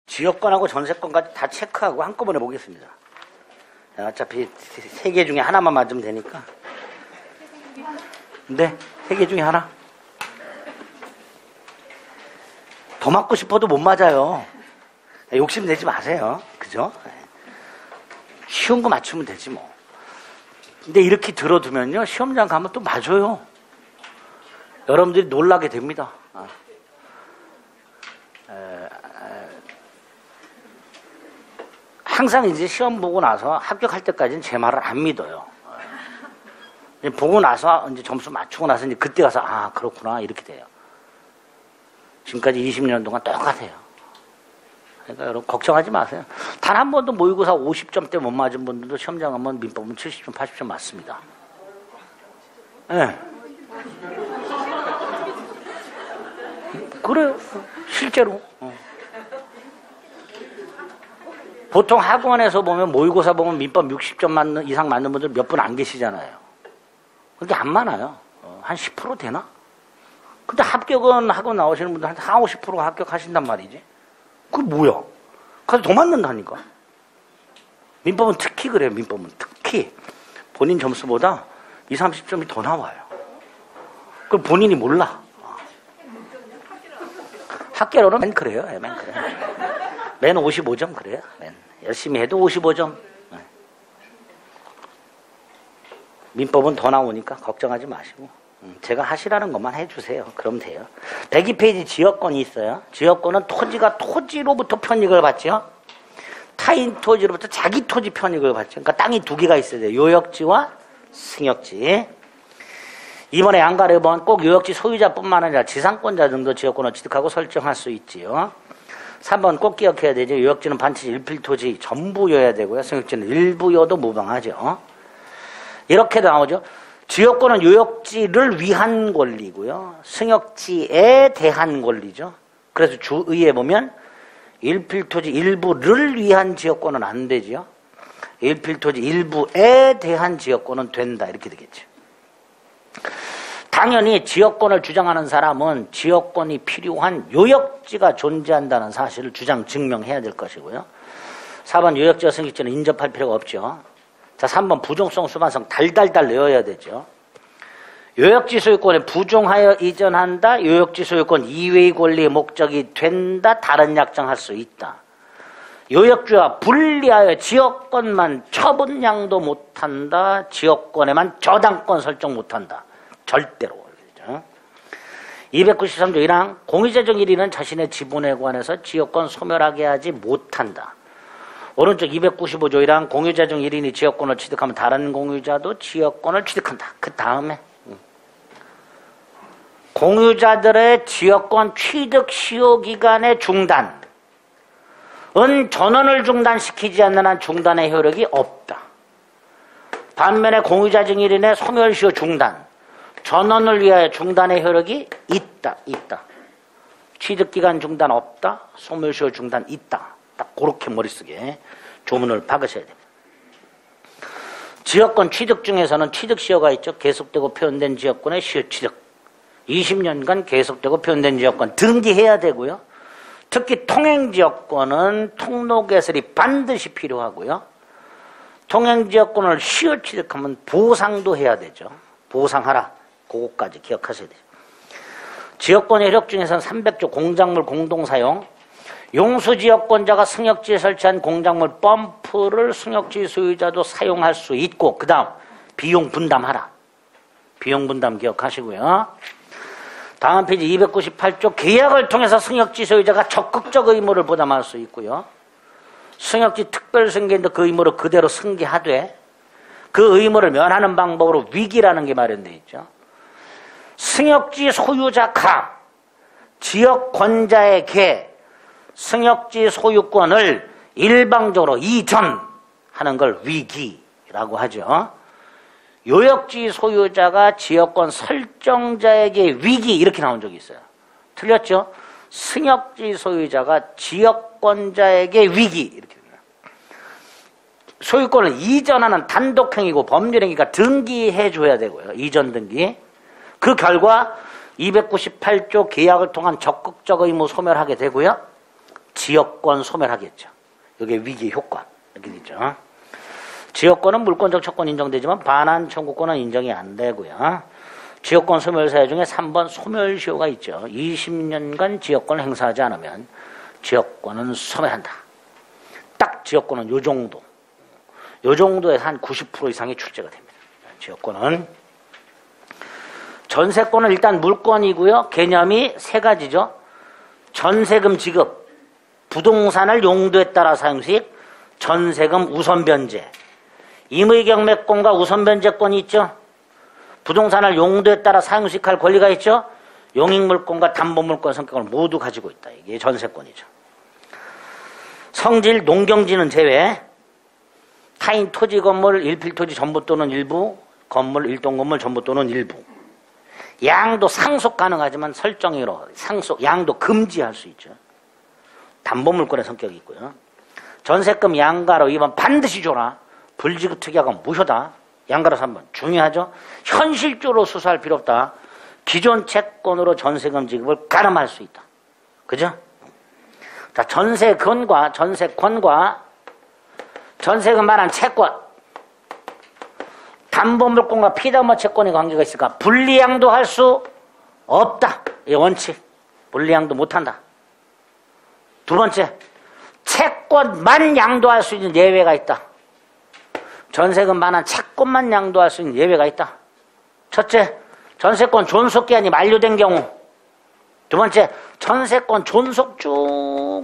지역권하고 전세권까지 다 체크하고 한꺼번에 보겠습니다. 어차피 3개 중에 하나만 맞으면 되니까. 네, 3개 중에 하나. 더 맞고 싶어도 못 맞아요. 욕심 내지 마세요. 그죠? 쉬운 거 맞추면 되지 뭐. 근데 이렇게 들어두면요, 시험장 가면 또 맞아요. 여러분들이 놀라게 됩니다. 항상 이제 시험 보고 나서 합격할 때까지는 제 말을 안 믿어요. 보고 나서 이제 점수 맞추고 나서 이제 그때 가서 아, 그렇구나 이렇게 돼요. 지금까지 20년 동안 똑같아요. 그러니까 여러분 걱정하지 마세요. 단 한 번도 모의고사 50점대 못 맞은 분들도 시험장 가면 민법은 70점, 80점 맞습니다. 예. 네. 그래요. 실제로. 보통 학원에서 보면 모의고사 보면 민법 60점 이상 맞는 분들 몇 분 안 계시잖아요. 그게 안 많아요. 한 10% 되나? 근데 합격은 학원 나오시는 분들 한 40, 50% 합격하신단 말이지. 그게 뭐야? 그래서 더 맞는다니까. 민법은 특히 그래요. 민법은 특히 본인 점수보다 20, 30점이 더 나와요. 그걸 본인이 몰라. 학계로는 맨 그래요. 맨 그래요. 맨 55점 그래요. 맨. 열심히 해도 55점. 민법은 더 나오니까 걱정하지 마시고 제가 하시라는 것만 해주세요. 그럼 돼요. 102페이지 지역권이 있어요. 지역권은 토지가 토지로부터 편익을 받죠. 타인 토지로부터 자기 토지 편익을 받죠. 그러니까 땅이 두 개가 있어야 돼요. 요역지와 승역지. 이번에 양가래번 꼭 요역지 소유자뿐만 아니라 지상권자 등도 지역권을 취득하고 설정할 수 있지요. 3번 꼭 기억해야 되죠. 요역지는 반드시 일필토지 전부여야 되고요. 승역지는 일부여도 무방하죠. 이렇게 나오죠. 지역권은 요역지를 위한 권리고요. 승역지에 대한 권리죠. 그래서 주의에 보면 일필토지 일부를 위한 지역권은 안 되죠. 일필토지 일부에 대한 지역권은 된다. 이렇게 되겠죠. 당연히 지역권을 주장하는 사람은 지역권이 필요한 요역지가 존재한다는 사실을 주장 증명해야 될 것이고요. 4번 요역지와 승역지는 인접할 필요가 없죠. 자, 3번 부종성 수반성 달달달 외워야 되죠. 요역지 소유권에 부종하여 이전한다. 요역지 소유권 이외의 권리의 목적이 된다. 다른 약정할 수 있다. 요역지와 분리하여 지역권만 처분량도 못한다. 지역권에만 저당권 설정 못한다. 절대로. 293조 1항 공유재정 1위는 자신의 지분에 관해서 지역권 소멸하게 하지 못한다. 오른쪽 295조 1항 공유자 중 1인이 지역권을 취득하면 다른 공유자도 지역권을 취득한다. 그 다음에 공유자들의 지역권 취득 시효기간의 중단은 전원을 중단시키지 않는 한 중단의 효력이 없다. 반면에 공유자 중 1인의 소멸시효 중단, 전원을 위하여 중단의 효력이 있다. 취득기간 중단 없다. 소멸시효 중단 있다. 딱 그렇게 머릿속에 조문을 박으셔야 됩니다. 지역권 취득 중에서는 취득시효가 있죠. 계속되고 표현된 지역권의 시효 취득. 20년간 계속되고 표현된 지역권 등기해야 되고요. 특히 통행지역권은 통로개설이 반드시 필요하고요. 통행지역권을 시효 취득하면 보상도 해야 되죠. 보상하라. 그거까지 기억하셔야 돼요. 지역권의 효력 중에서는 300조 공작물 공동사용, 용수지역권자가 승역지에 설치한 공작물 펌프를 승역지 소유자도 사용할 수 있고, 그 다음 비용 분담하라. 비용 분담 기억하시고요. 다음 페이지 298조 계약을 통해서 승역지 소유자가 적극적 의무를 부담할 수 있고요. 승역지 특별승계인데 그 의무를 그대로 승계하되 그 의무를 면하는 방법으로 위기라는 게 마련되어 있죠. 승역지 소유자가 지역권자에게 승역지 소유권을 일방적으로 이전하는 걸 위기라고 하죠. 요역지 소유자가 지역권 설정자에게 위기 이렇게 나온 적이 있어요. 틀렸죠? 승역지 소유자가 지역권자에게 위기 이렇게 됩니다. 소유권을 이전하는 단독행위고 법률행위가 등기해줘야 되고요. 이전 등기. 그 결과 298조 계약을 통한 적극적 의무 소멸하게 되고요. 지역권 소멸하겠죠. 이게 위기 효과 이렇게 되죠. 지역권은 물권적 채권 인정되지만 반환 청구권은 인정이 안 되고요. 지역권 소멸 사유 중에 3번 소멸시효가 있죠. 20년간 지역권을 행사하지 않으면 지역권은 소멸한다. 딱 지역권은 요 정도. 요 정도에서 한 90% 이상이 출제가 됩니다. 지역권은. 전세권은 일단 물권이고요. 개념이 세 가지죠. 전세금 지급, 부동산을 용도에 따라 사용수익, 전세금 우선변제. 임의경매권과 우선변제권이 있죠. 부동산을 용도에 따라 사용수익할 권리가 있죠. 용익물권과 담보물권 성격을 모두 가지고 있다. 이게 전세권이죠. 성질, 농경지는 제외. 타인 토지 건물, 일필토지 전부 또는 일부, 건물, 일동건물 전부 또는 일부. 양도 상속 가능하지만 설정으로 상속, 양도 금지할 수 있죠. 담보물권의 성격이 있고요. 전세금 양가로 2번 반드시 줘라. 불지급 특약은 무효다. 양가로 3번 중요하죠. 현실적으로 수사할 필요 없다. 기존 채권으로 전세금 지급을 가름할 수 있다. 그죠? 자, 전세권과 전세금 말한 채권, 담보물권과 피담보 채권의 관계가 있을까? 분리양도 할 수 없다. 이 원칙. 분리양도 못한다. 두 번째, 채권만 양도할 수 있는 예외가 있다. 전세금 반환 채권만 양도할 수 있는 예외가 있다. 첫째, 전세권 존속 기한이 만료된 경우. 두 번째, 전세권 존속 중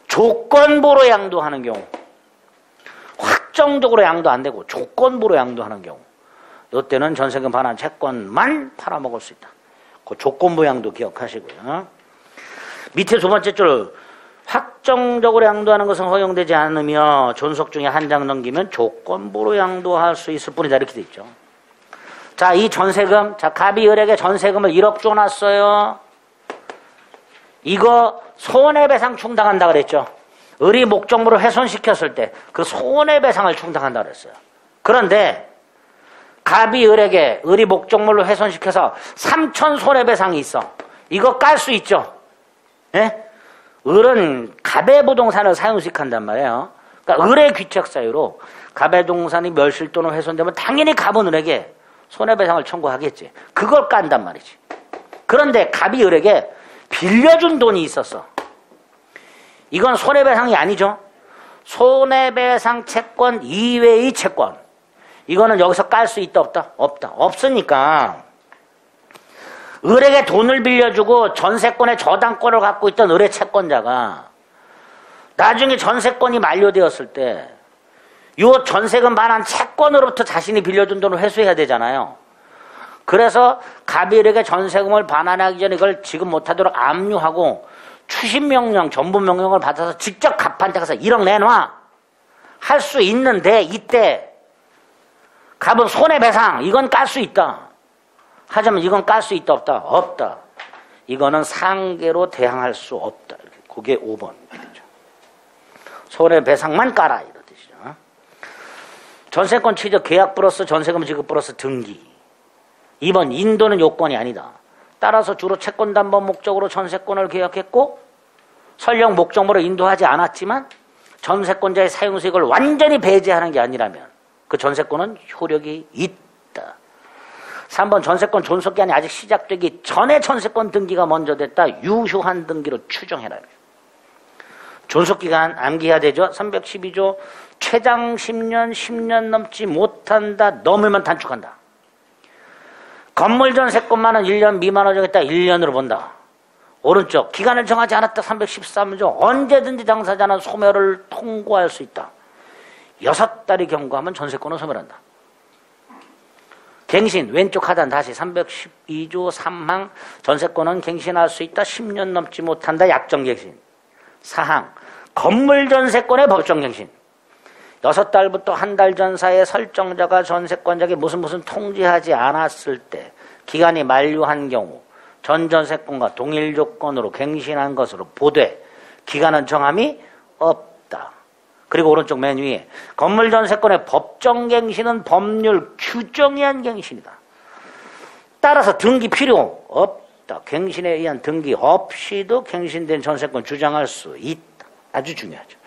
조건부로 양도하는 경우. 확정적으로 양도 안 되고 조건부로 양도하는 경우. 이때는 전세금 반환 채권만 팔아먹을 수 있다. 그 조건부 양도 기억하시고요. 밑에 두 번째 줄, 확정적으로 양도하는 것은 허용되지 않으며 존속 중에 한 장 넘기면 조건부로 양도할 수 있을 뿐이다. 이렇게 돼 있죠. 자, 이 전세금, 자, 갑이 을에게 전세금을 1억 줘놨어요. 이거 손해배상 충당한다 그랬죠. 을이 목적물을 훼손시켰을 때 그 손해배상을 충당한다 그랬어요. 그런데 갑이 을에게 을이 목적물로 훼손시켜서 3천 손해배상이 있어. 이거 깔 수 있죠. 예? 을은 갑의 부동산을 사용수익한단 말이에요. 그러니까 을의 귀책 사유로 갑의 동산이 멸실 또는 훼손되면 당연히 갑은 을에게 손해배상을 청구하겠지. 그걸 깐단 말이지. 그런데 갑이 을에게 빌려준 돈이 있었어. 이건 손해배상이 아니죠. 손해배상 채권 이외의 채권. 이거는 여기서 깔 수 있다 없다? 없다. 없으니까 을에게 돈을 빌려주고 전세권의 저당권을 갖고 있던 을의 채권자가 나중에 전세권이 만료되었을 때 이 전세금 반환 채권으로부터 자신이 빌려준 돈을 회수해야 되잖아요. 그래서 갑이 을에게 전세금을 반환하기 전에 이걸 지급 못하도록 압류하고 추심명령, 전부명령을 받아서 직접 갑한테 가서 1억 내놔 할 수 있는데 이때 갑은 손해배상 이건 깔 수 있다. 하자면 이건 깔 수 있다 없다? 없다. 이거는 상계로 대항할 수 없다. 이렇게. 그게 5번. 손해배상만 깔아 이런 뜻이죠. 전세권 취득 계약 플러스 전세금 지급 플러스 등기. 2번 인도는 요건이 아니다. 따라서 주로 채권 담보 목적으로 전세권을 계약했고 설령 목적으로 인도하지 않았지만 전세권자의 사용수익을 완전히 배제하는 게 아니라면 그 전세권은 효력이 있다. 3번 전세권 존속기한이 아직 시작되기 전에 전세권 등기가 먼저 됐다. 유효한 등기로 추정해라. 존속기간 암기해야 되죠. 312조 최장 10년, 10년 넘지 못한다. 넘으면 단축한다. 건물 전세권만은 1년 미만으로 정했다. 1년으로 본다. 오른쪽 기간을 정하지 않았다. 313조 언제든지 당사자는 소멸을 통고할 수 있다. 6달이 경과하면 전세권은 소멸한다. 갱신 왼쪽 하단 다시 312조 3항 전세권은 갱신할 수 있다. 10년 넘지 못한다. 약정갱신. 4항 건물 전세권의 법정갱신. 6달부터 한 달 전 사이에 설정자가 전세권자에게 무슨 통지하지 않았을 때 기간이 만료한 경우 전 전세권과 동일 조건으로 갱신한 것으로 보되 기간은 정함이 없다. 그리고 오른쪽 맨 위에 건물 전세권의 법정갱신은 법률 규정에 의한 갱신이다. 따라서 등기 필요 없다. 갱신에 의한 등기 없이도 갱신된 전세권 주장할 수 있다. 아주 중요하죠.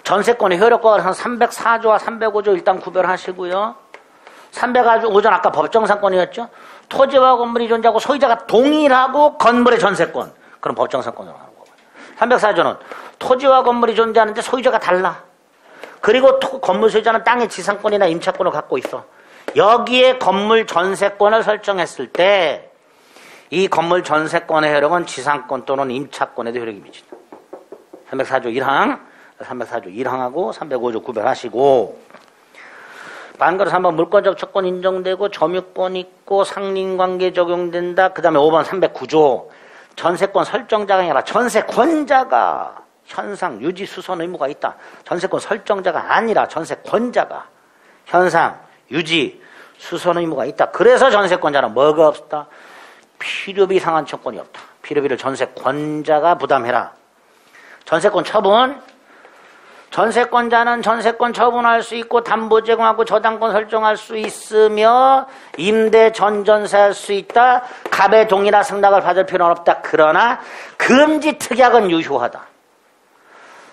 전세권의 효력과는 304조와 305조 일단 구별하시고요. 305조는 아까 법정상권이었죠. 토지와 건물이 존재하고 소유자가 동일하고 건물의 전세권. 그럼 법정상권으로 하는 거고요. 304조는 토지와 건물이 존재하는데 소유자가 달라. 그리고 건물 소유자는 땅의 지상권이나 임차권을 갖고 있어. 여기에 건물 전세권을 설정했을 때 이 건물 전세권의 효력은 지상권 또는 임차권에도 효력이 미친다. 304조 1항, 304조 1항하고 305조 구별하시고 반거로 3번 물권적 조건 인정되고 점유권 있고 상린관계 적용된다. 그 다음에 5번 309조 전세권 설정자가 아니라 전세권자가 현상 유지 수선 의무가 있다. 전세권 설정자가 아니라 전세권자가 현상 유지 수선 의무가 있다. 그래서 전세권자는 뭐가 없다? 필요비 상한 청권이 없다. 필요비를 전세권자가 부담해라. 전세권 처분 전세권자는 전세권 처분할 수 있고 담보 제공하고 저당권 설정할 수 있으며 임대 전전세할 수 있다. 갑의 동의나 승낙을 받을 필요는 없다. 그러나 금지 특약은 유효하다.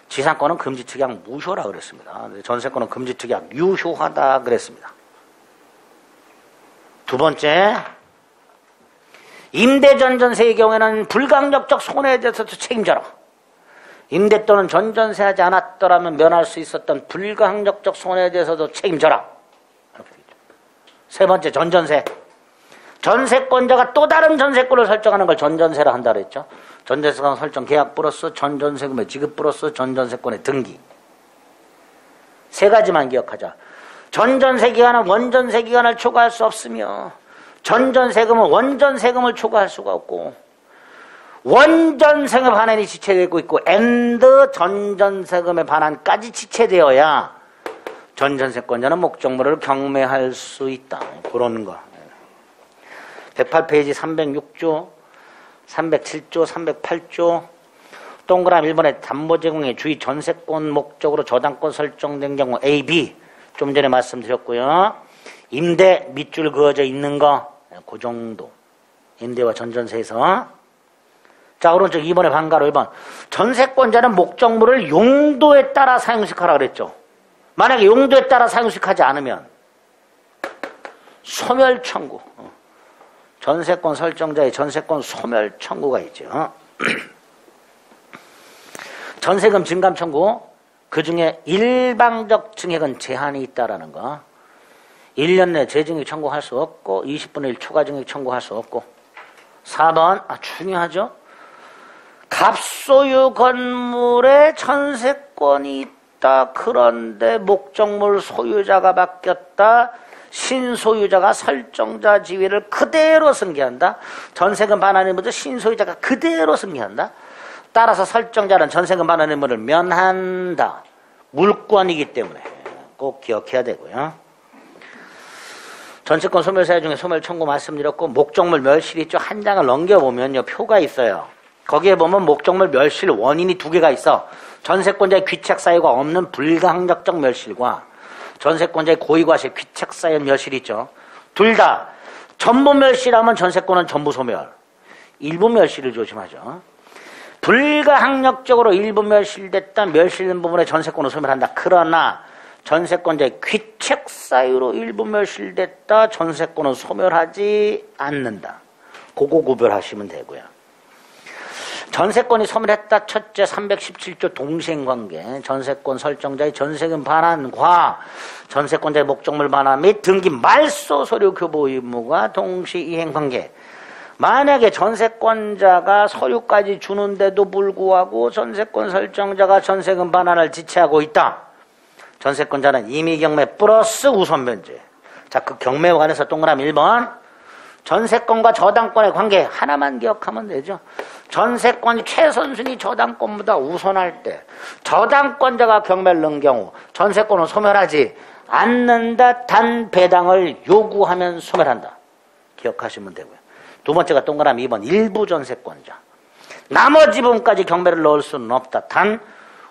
지상권은 금지 특약 무효라 그랬습니다. 전세권은 금지 특약 유효하다 그랬습니다. 두 번째, 임대 전전세의 경우에는 불강력적 손해에 대해서도 책임져라. 임대 또는 전전세하지 않았더라면 면할 수 있었던 불가항력적 손해에 대해서도 책임져라. 세 번째, 전전세. 전세권자가 또 다른 전세권을 설정하는 걸 전전세라 한다 그랬죠. 전전세권 설정 계약 플러스 전전세금의 지급 플러스 전전세권의 등기. 세 가지만 기억하자. 전전세 기간은 원전세 기간을 초과할 수 없으며 전전세금은 원전세금을 초과할 수가 없고 원전세금 반환이 지체되고 있고 앤드 전전세금의 반환까지 지체되어야 전전세권자는 목적물을 경매할 수 있다. 그런 거. 108페이지 306조, 307조, 308조 동그라미 1번에 담보 제공의 주의 전세권 목적으로 저당권 설정된 경우 A, B 좀 전에 말씀드렸고요. 임대 밑줄 그어져 있는 거, 그 정도. 임대와 전전세에서. 자, 오른쪽 2번의 반가로 1번. 전세권자는 목적물을 용도에 따라 사용식하라 그랬죠. 만약에 용도에 따라 사용식하지 않으면 소멸 청구. 전세권 설정자의 전세권 소멸 청구가 있죠. 전세금 증감 청구. 그 중에 일방적 증액은 제한이 있다라는 거. 1년 내 재증액 청구할 수 없고 20분의 1 초과 증액 청구할 수 없고 4번 중요하죠. 갑소유 건물에 전세권이 있다. 그런데 목적물 소유자가 바뀌었다. 신소유자가 설정자 지위를 그대로 승계한다. 전세금 반환 의무도 신소유자가 그대로 승계한다. 따라서 설정자는 전세금 반환 의무를 면한다. 물권이기 때문에 꼭 기억해야 되고요. 전세권 소멸사유 중에 소멸 청구 말씀드렸고 목적물 멸실 있죠. 한 장을 넘겨보면요. 표가 있어요. 거기에 보면 목적물 멸실 원인이 두 개가 있어. 전세권자의 귀책 사유가 없는 불가항력적 멸실과 전세권자의 고의과실 귀책 사유 멸실이 있죠. 둘 다 전부 멸실하면 전세권은 전부 소멸. 일부 멸실을 조심하죠. 불가항력적으로 일부 멸실됐다. 멸실된 부분에 전세권을 소멸한다. 그러나 전세권자의 귀책 사유로 일부 멸실됐다. 전세권은 소멸하지 않는다. 그거 구별하시면 되고요. 전세권이 소멸했다. 첫째 317조 동시행관계. 전세권 설정자의 전세금 반환과 전세권자의 목적물 반환 및 등기 말소 서류 교부 의무가 동시이행관계. 만약에 전세권자가 서류까지 주는데도 불구하고 전세권 설정자가 전세금 반환을 지체하고 있다. 전세권자는 임의경매 플러스 우선변제. 자, 그 경매에 관해서 동그라미 1번. 전세권과 저당권의 관계 하나만 기억하면 되죠. 전세권이 최선순위 저당권보다 우선할 때 저당권자가 경매를 넣은 경우 전세권은 소멸하지 않는다. 단 배당을 요구하면 소멸한다. 기억하시면 되고요. 두 번째가 동그라미 2번. 일부 전세권자. 나머지 부분까지 경매를 넣을 수는 없다. 단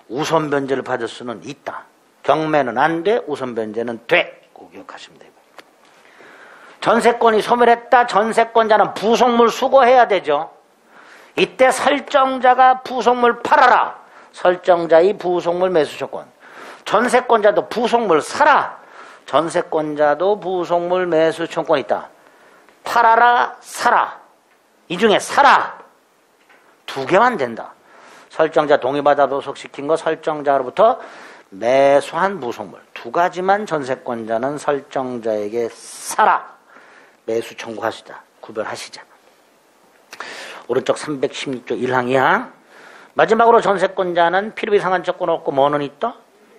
우선 변제를 받을 수는 있다. 경매는 안 돼. 우선 변제는 돼. 꼭 기억하시면 되고요. 전세권이 소멸했다. 전세권자는 부속물 수거해야 되죠. 이때 설정자가 부속물 팔아라. 설정자의 부속물 매수 조건. 전세권자도 부속물 사라. 전세권자도 부속물 매수 조건이 있다. 팔아라, 사라. 이 중에 사라. 두 개만 된다. 설정자 동의받아 도속시킨 거, 설정자로부터 매수한 부속물. 두 가지만 전세권자는 설정자에게 사라. 매수 청구하시다. 구별하시자. 오른쪽 316조 1항 2항. 마지막으로 전세권자는 필요비 상한청권 없고 뭐는 있다?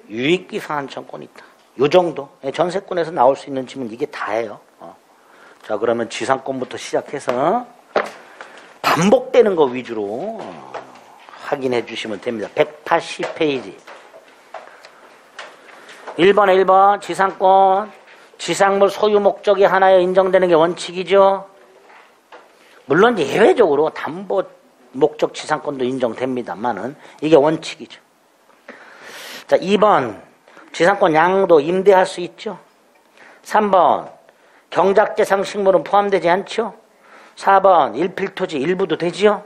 유익비 상한청권이 있다. 요 정도. 전세권에서 나올 수 있는 질문 이게 다예요. 자, 그러면 지상권부터 시작해서 반복되는 거 위주로 확인해 주시면 됩니다. 180페이지. 1번에 1번 지상권. 지상물 소유 목적이 하나여 인정되는 게 원칙이죠. 물론 예외적으로 담보 목적 지상권도 인정됩니다만은 이게 원칙이죠. 자, 2번 지상권 양도 임대할 수 있죠. 3번 경작재상 식물은 포함되지 않죠. 4번 일필토지 일부도 되지요.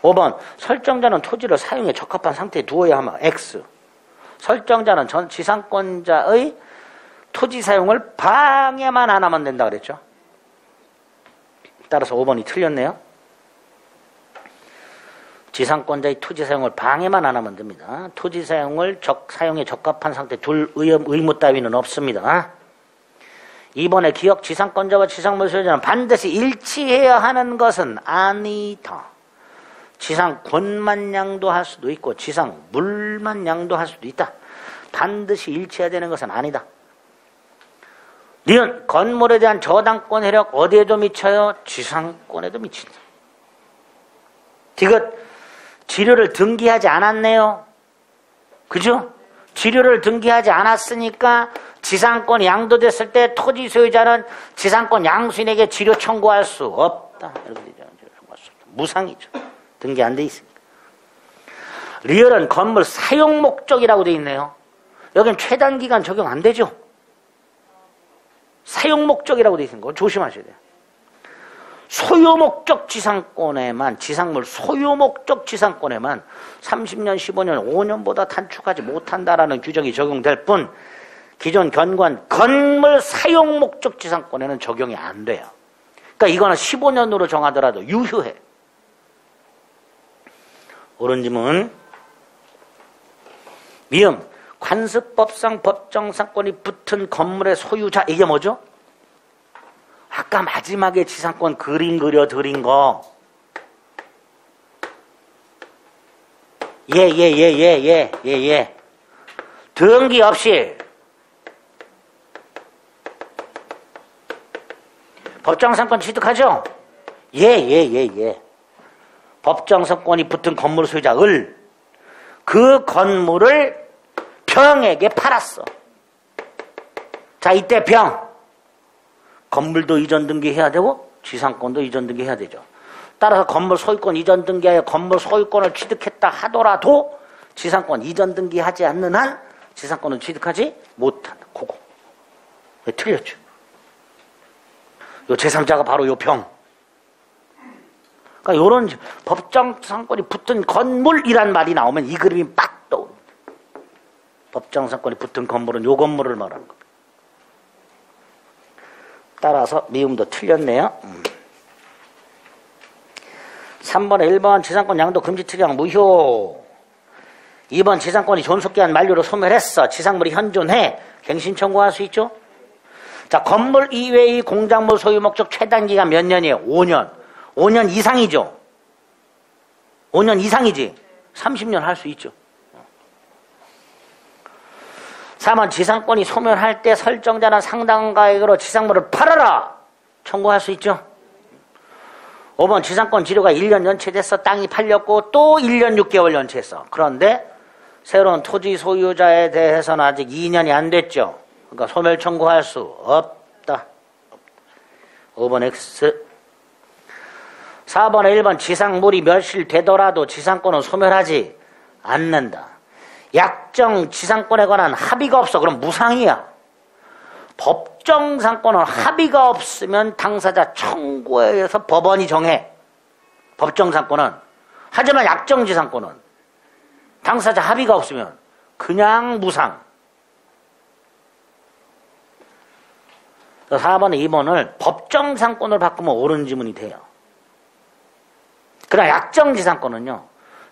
5번 설정자는 토지를 사용에 적합한 상태에 두어야 하면 X. 설정자는 전 지상권자의 토지 사용을 방해만 안 하면 된다 그랬죠. 따라서 5번이 틀렸네요. 지상권자의 토지 사용을 방해만 안 하면 됩니다. 토지 사용을 사용에 적합한 상태 둘 의무 따위는 없습니다. 2번에 기역 지상권자와 지상물 소유자는 반드시 일치해야 하는 것은 아니다. 지상권만 양도할 수도 있고 지상물만 양도할 수도 있다. 반드시 일치해야 되는 것은 아니다. 니은 건물에 대한 저당권 혜력 어디에도 미쳐요? 지상권에도 미친다. 디귿 지료를 등기하지 않았네요. 그죠? 지료를 등기하지 않았으니까 지상권이 양도됐을 때 토지 소유자는 지상권 양수인에게 지료 청구할 수 없다. 이렇게 되죠. 청구할 수 없다. 무상이죠. 등기 안 돼 있으니까. 리얼은 건물 사용 목적이라고 돼 있네요. 여긴 최단기간 적용 안 되죠. 사용 목적이라고 돼 있는 거 조심하셔야 돼요. 소유 목적 지상권에만, 지상물 소유 목적 지상권에만 30년, 15년, 5년보다 단축하지 못한다라는 규정이 적용될 뿐 기존 견관 건물 사용 목적 지상권에는 적용이 안 돼요. 그러니까 이거는 15년으로 정하더라도 유효해. 옳은 질문. 미음 관습법상 법정상권이 붙은 건물의 소유자. 이게 뭐죠? 아까 마지막에 지상권 그림 그려드린 거. 예. 등기 없이 법정상권 취득하죠? 예. 법정상권이 붙은 건물 소유자 을. 그 건물을 병에게 팔았어. 자, 이때 병. 건물도 이전 등기해야 되고 지상권도 이전 등기해야 되죠. 따라서 건물 소유권 이전 등기하여 건물 소유권을 취득했다 하더라도 지상권 이전 등기하지 않는 한 지상권은 취득하지 못한다. 그거. 왜 틀렸죠? 요 제3자가 바로 요 병. 그러니까 요런 법정상권이 붙은 건물이란 말이 나오면 이 그림이 빡 떠오릅니다. 법정상권이 붙은 건물은 요 건물을 말하는 겁니다. 따라서 미음도 틀렸네요. 3번에 1번 지상권 양도 금지 특약 무효. 2번 지상권이 존속기한 만료로 소멸했어. 지상물이 현존해. 갱신 청구할 수 있죠. 자, 건물 이외의 공작물 소유 목적 최단기간 몇 년이에요? 5년. 5년 이상이죠. 5년 이상이지. 30년 할 수 있죠. 3번 지상권이 소멸할 때 설정자는 상당 가액으로 지상물을 팔아라 청구할 수 있죠. 5번 지상권 지료가 1년 연체됐어. 땅이 팔렸고 또 1년 6개월 연체했어. 그런데 새로운 토지 소유자에 대해서는 아직 2년이 안 됐죠. 그러니까 소멸 청구할 수 없다. 5번 X. 4번에 1번 지상물이 멸실되더라도 지상권은 소멸하지 않는다. 약정 지상권에 관한 합의가 없어. 그럼 무상이야. 법정상권은 합의가 없으면 당사자 청구에 의해서 법원이 정해. 법정상권은. 하지만 약정지상권은 당사자 합의가 없으면 그냥 무상. 4번에 2번을 법정상권을 바꾸면 옳은 지문이 돼요. 그러나 약정지상권은요,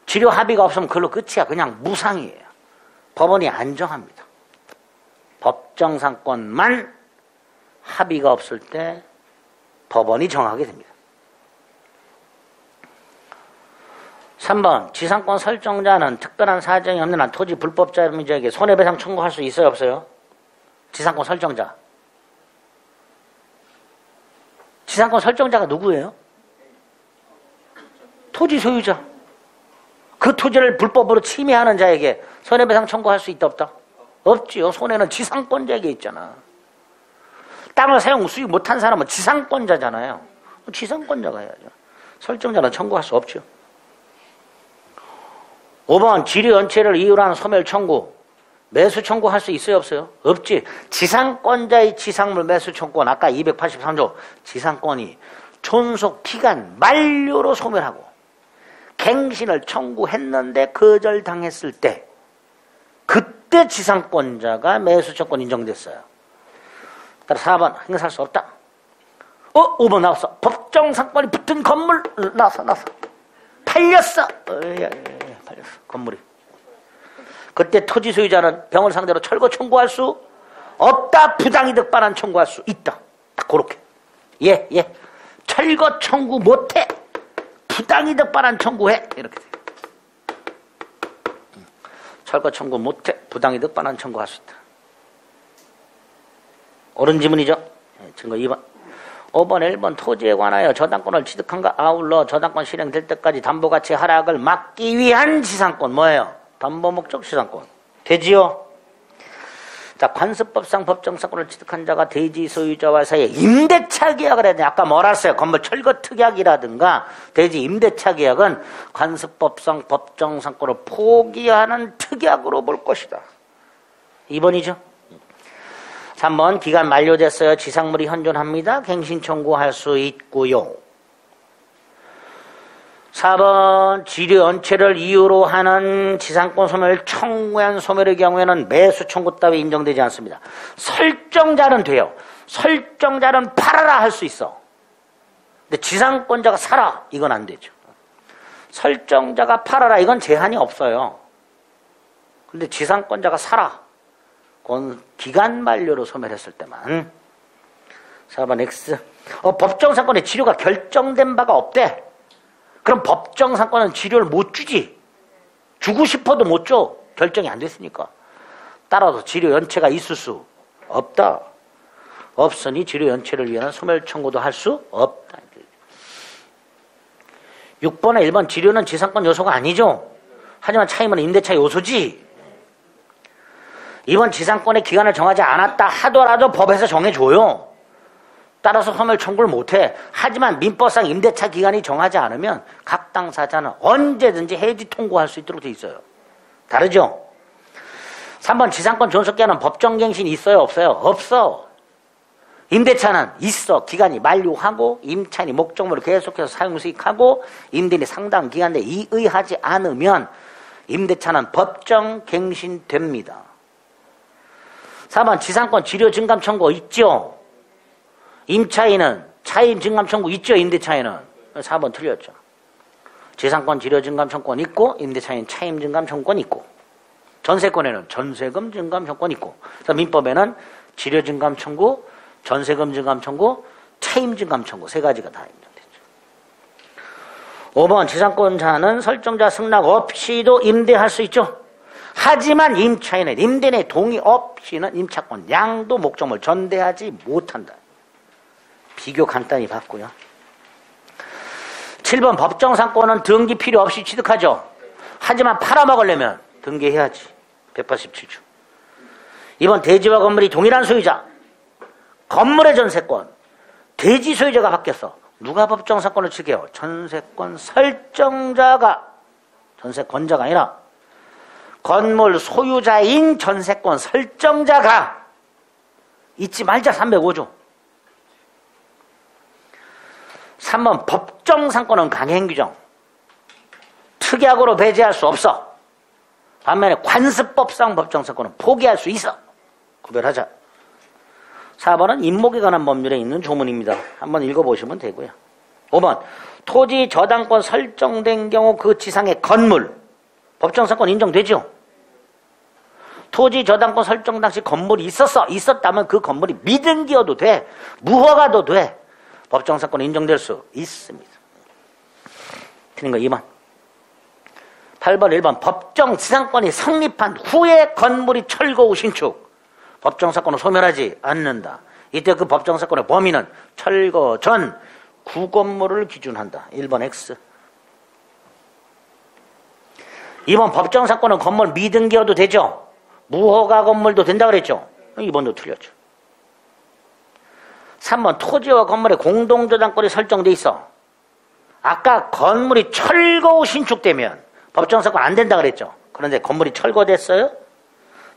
치료 합의가 없으면 그걸로 끝이야. 그냥 무상이에요. 법원이 안 정합니다. 법정상권만 합의가 없을 때 법원이 정하게 됩니다. 3번 지상권 설정자는 특별한 사정이 없는 한 토지 불법자임자에게 손해배상 청구할 수 있어요 없어요? 지상권 설정자. 지상권 설정자가 누구예요? 토지 소유자. 그 토지를 불법으로 침해하는 자에게 손해배상 청구할 수 있다 없다? 없지요. 손해는 지상권자에게 있잖아. 땅을 사용 수익 못한 사람은 지상권자잖아요. 지상권자가 해야죠. 설정자는 청구할 수 없죠. 5번 지류 연체를 이유로 하는 소멸 청구. 매수 청구할 수 있어요 없어요? 없지. 지상권자의 지상물 매수 청구는 아까 283조 지상권이 존속 기간 만료로 소멸하고 갱신을 청구했는데 거절당했을 때 그때 지상권자가 매수 청구권 인정됐어요. 따라 4번 행사할 수 없다. 5번 나왔어. 법정상권이 붙은 건물 나왔어. 팔렸어. 팔렸어. 건물이. 그때 토지 소유자는 병을 상대로 철거 청구할 수 없다. 부당이득 반환 청구할 수 있다. 딱 그렇게. 예. 철거 청구 못해. 부당이득 반환 청구해. 이렇게 돼. 철거 청구 못해. 부당이득 반환 청구할 수 있다. 옳은 지문이죠. 증거 2번. 5번, 1번 토지에 관하여 저당권을 취득한가 아울러 저당권 실행될 때까지 담보가치 하락을 막기 위한 지상권 뭐예요? 담보 목적 지상권. 되지요? 자, 관습법상 법정상권을 취득한 자가 대지 소유자와 사이에 임대차 계약을 해야 돼. 아까 뭐라 했어요? 건물 철거 특약이라든가 대지 임대차 계약은 관습법상 법정상권을 포기하는 특약으로 볼 것이다. 2번이죠. 3번 기간 만료됐어요. 지상물이 현존합니다. 갱신 청구할 수 있고요. 4번 지류 연체를 이유로 하는 지상권 소멸 청구한 소멸의 경우에는 매수 청구 따위 인정되지 않습니다. 설정자는 돼요. 설정자는 팔아라 할 수 있어. 근데 지상권자가 사라 이건 안 되죠. 설정자가 팔아라 이건 제한이 없어요. 근데 지상권자가 사라 그건 기간 만료로 소멸했을 때만. 4번 X. 법정상권의 지료가 결정된 바가 없대. 그럼 법정상권은 지료를 못 주지. 주고 싶어도 못 줘. 결정이 안 됐으니까. 따라서 지료 연체가 있을 수 없다. 없으니 지료 연체를 위한 소멸 청구도 할 수 없다. 6번에 1번 지료는 지상권 요소가 아니죠. 하지만 차임은 임대차 요소지. 2번 지상권의 기간을 정하지 않았다 하더라도 법에서 정해줘요. 따라서 소멸 청구를 못해. 하지만 민법상 임대차 기간이 정하지 않으면 각 당사자는 언제든지 해지 통고할 수 있도록 돼 있어요. 다르죠? 3번 지상권 존속기한은 법정갱신이 있어요 없어요? 없어. 임대차는 있어. 기간이 만료하고 임차인이 목적물을 계속해서 사용수익하고 임대인이 상당 기간 내에 이의하지 않으면 임대차는 법정갱신됩니다. 4번 지상권 지료 증감 청구 있죠? 임차인은 차임 증감 청구 있죠? 임대차인은. 4번 틀렸죠. 지상권 지료 증감 청구권 있고 임대차인 차임 증감 청구권 있고 전세권에는 전세금 증감 청구권 있고 그래서 민법에는 지료 증감 청구, 전세금 증감 청구, 차임 증감 청구 세 가지가 다 인정됐죠. 5번 지상권자는 설정자 승낙 없이도 임대할 수 있죠. 하지만 임차인은 임대인의 동의 없이는 임차권 양도 목적물 전대하지 못한다. 비교 간단히 봤고요. 7번 법정상권은 등기 필요 없이 취득하죠. 하지만 팔아먹으려면 등기해야지. 187조. 2번 대지와 건물이 동일한 소유자. 건물의 전세권. 대지 소유자가 바뀌었어. 누가 법정상권을 취득해요? 전세권 설정자가. 전세권자가 아니라 건물 소유자인 전세권 설정자가. 잊지 말자. 305조. 3번 법정상권은 강행규정. 특약으로 배제할 수 없어. 반면에 관습법상 법정상권은 포기할 수 있어. 구별하자. 4번은 임목에 관한 법률에 있는 조문입니다. 한번 읽어보시면 되고요. 5번 토지 저당권 설정된 경우 그 지상의 건물 법정상권 인정되죠? 토지 저당권 설정 당시 건물이 있었다면 그 건물이 미등기여도 돼. 무허가도 돼. 법정상권 인정될 수 있습니다. 틀린 거 2번. 8번 1번 법정 지상권이 성립한 후에 건물이 철거 후 신축. 법정사건은 소멸하지 않는다. 이때 그 법정사건의 범위는 철거 전 구건물을 기준한다. 1번 X. 2번 법정사건은 건물 미등기여도 되죠. 무허가 건물도 된다 그랬죠. 2번도 틀렸죠. 3번 토지와 건물의 공동저당권이 설정돼 있어. 아까 건물이 철거 후 신축되면 법정사건 안 된다 그랬죠. 그런데 건물이 철거됐어요.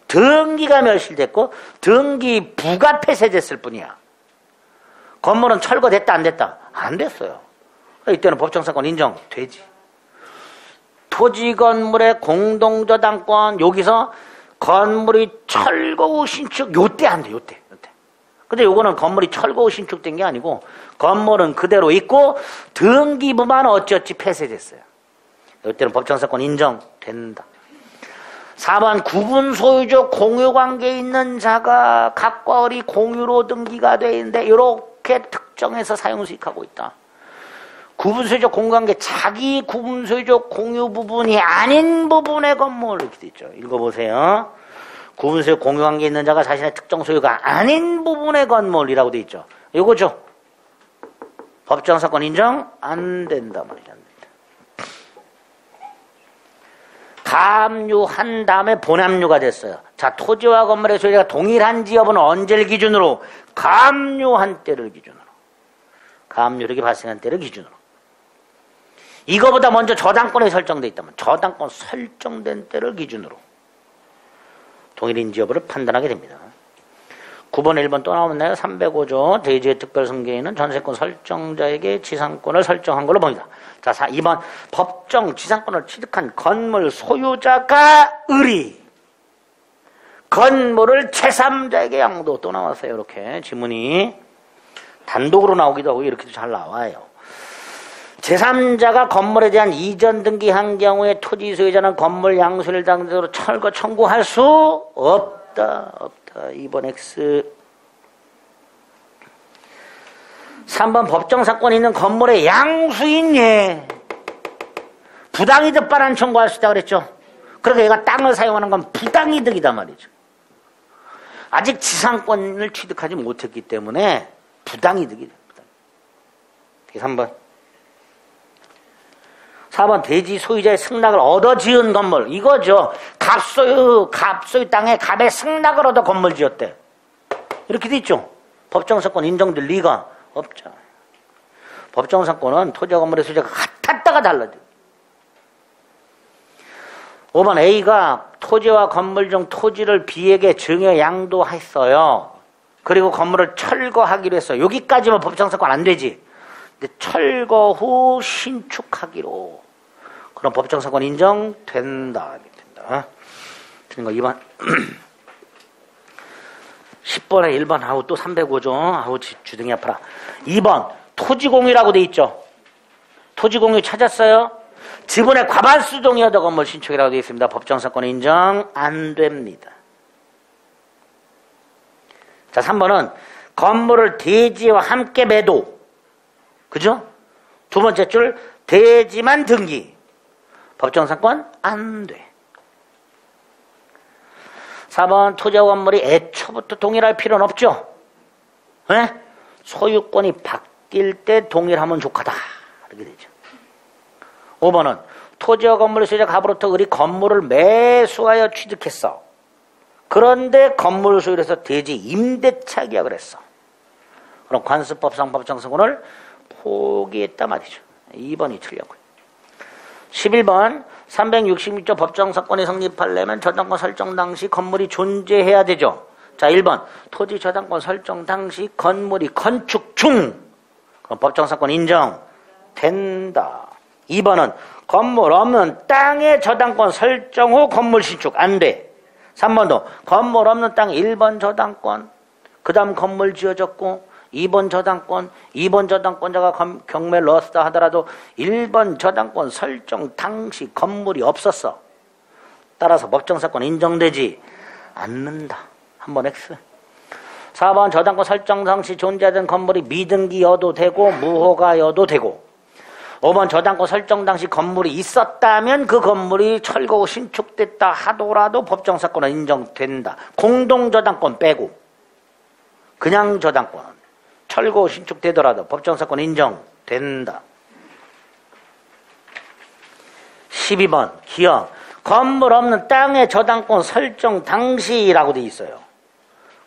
등기가 멸실됐고 등기 부가 폐쇄됐을 뿐이야. 건물은 철거됐다 안 됐다? 안 됐어요. 이때는 법정사건 인정되지. 토지 건물의 공동저당권 여기서 건물이 철거 후 신축 요때 안 돼. 요때. 근데 요거는 건물이 철거 후 신축된 게 아니고 건물은 그대로 있고 등기부만 어찌어찌 폐쇄됐어요. 이때는 법정사건 인정된다. 4번 구분 소유적 공유관계에 있는 자가 각과 어리 공유로 등기가 되어 있는데 이렇게 특정해서 사용수익하고 있다. 구분 소유적 공유관계 자기 구분 소유적 공유 부분이 아닌 부분의 건물 이렇게 돼 있죠. 읽어보세요. 구분 소유적 공유관계에 있는 자가 자신의 특정 소유가 아닌 부분의 건물이라고 돼 있죠. 이거죠. 법정사건 인정 안 된다 말이죠. 가압류한 다음에 본압류가 됐어요. 자, 토지와 건물의 소유가 동일한지 여부는 언제를 기준으로? 가압류한 때를 기준으로. 가압류력이 발생한 때를 기준으로. 이거보다 먼저 저당권이 설정돼 있다면 저당권 설정된 때를 기준으로 동일인지 여부를 판단하게 됩니다. 9번 1번 또 나오나요? 305조 대지의 특별승계인은 전세권 설정자에게 지상권을 설정한 걸로 보입니다. 자, 2번 법정 지상권을 취득한 건물 소유자가 의리 건물을 제3자에게 양도 또 나왔어요. 이렇게 지문이 단독으로 나오기도 하고 이렇게도 잘 나와요. 제3자가 건물에 대한 이전 등기한 경우에 토지 소유자는 건물 양수를 당대로 철거 청구할 수 없다. 2번 X. 3번 법정사건이 있는 건물의 양수인 예. 부당이득 반환 청구할 수 있다 그랬죠. 그러니까 얘가 땅을 사용하는 건 부당이득이다 말이죠. 아직 지상권을 취득하지 못했기 때문에 부당이득이다. 3번. 4번 대지 소유자의 승낙을 얻어 지은 건물 이거죠. 갑소유 땅에 갑의 승낙을 얻어 건물 지었대. 이렇게 돼 있죠. 법정사건 인정될 리가 없죠. 법정사건은 토지와 건물의 소유자가 같았다가 달라져. 5번 A가 토지와 건물 중 토지를 B에게 증여 양도했어요. 그리고 건물을 철거하기로 했어요. 여기까지만 법정사건 안 되지. 근데 철거 후 신축하기로. 그럼 법정사건 인정된다. 틀린 거 2번. 10번에 1번 아우 또 305조 아우 주둥이 아파라. 2번 토지공유라고 돼 있죠. 토지공유 찾았어요? 지분의 과반수 동의하다 건물 신축이라고 돼 있습니다. 법정사건 인정 안 됩니다. 자 3번은 건물을 대지와 함께 매도. 그죠? 두 번째 줄 대지만 등기. 법정사건 안 돼. 4번 토지와 건물이 애초부터 동일할 필요는 없죠. 네? 소유권이 바뀔 때 동일하면 족하다. 이렇게 되죠. 5번은 토지와 건물의 소유자가 갑으로부터 그리 건물을 매수하여 취득했어. 그런데 건물 소유를 해서 대지 임대차 계약을 했어. 그럼 관습법상 법정사건을 포기했다 말이죠. 2번이 틀렸고요. 11번 366조 법정사건이 성립하려면 저당권 설정 당시 건물이 존재해야 되죠. 자 1번 토지 저당권 설정 당시 건물이 건축 중 그럼 법정사건 인정된다. 2번은 건물 없는 땅의 저당권 설정 후 건물 신축 안 돼. 3번도 건물 없는 땅 1번 저당권, 그 다음 건물 지어졌고 2번 저당권, 2번 저당권자가 경매를 넣었다 하더라도 1번 저당권 설정 당시 건물이 없었어. 따라서 법정사건 인정되지 않는다. 한번 X. 4번 저당권 설정 당시 존재하던 건물이 미등기여도 되고 무허가여도 되고 5번 저당권 설정 당시 건물이 있었다면 그 건물이 철거 후 신축됐다 하더라도 법정사건은 인정된다. 공동저당권 빼고 그냥 저당권은 철거 후 신축되더라도 법정사건 인정된다. 12번 기억 건물 없는 땅의 저당권 설정 당시라고 돼 있어요.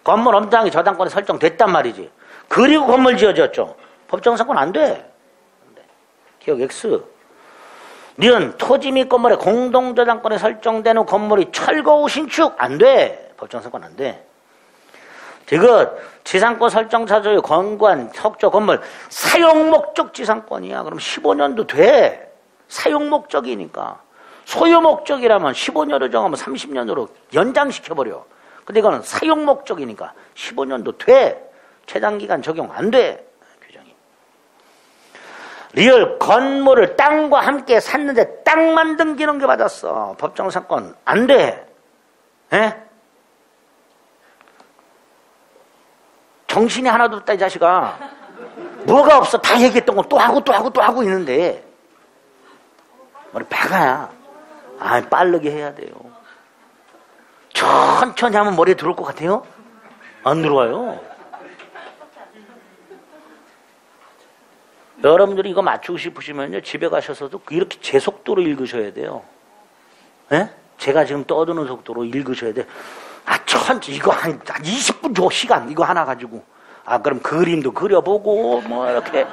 건물 없는 땅이 저당권이 설정됐단 말이지. 그리고 건물 지어졌죠. 법정사건 안 돼. 기억 X. 니은 토지 및 건물의 공동저당권에 설정된 후 건물이 철거 후 신축 안 돼. 법정사건 안 돼. 지금 지상권 설정 사조의 건관 석조 건물 사용목적 지상권이야. 그럼 15년도 돼. 사용목적이니까. 소유목적이라면 15년으로 정하면 30년으로 연장시켜버려. 근데 이거는 사용목적이니까 15년도 돼. 최단기간 적용 안 돼. 규정이. 리얼 건물을 땅과 함께 샀는데 땅만 등기는 게 받았어. 법정사건 안 돼. 에? 정신이 하나도 없다 이 자식아. 뭐가 없어. 다 얘기했던 거 또 하고 또 하고 또 하고 있는데 머리 박아야. 아, 빠르게 해야 돼요. 천천히 하면 머리에 들어올 것 같아요? 안 들어와요. 여러분들이 이거 맞추고 싶으시면요 집에 가셔서도 이렇게 제 속도로 읽으셔야 돼요. 예? 제가 지금 떠드는 속도로 읽으셔야 돼. 아, 이거 한 20분 줘 시간 이거 하나 가지고. 아, 그럼 그림도 그려보고 뭐 이렇게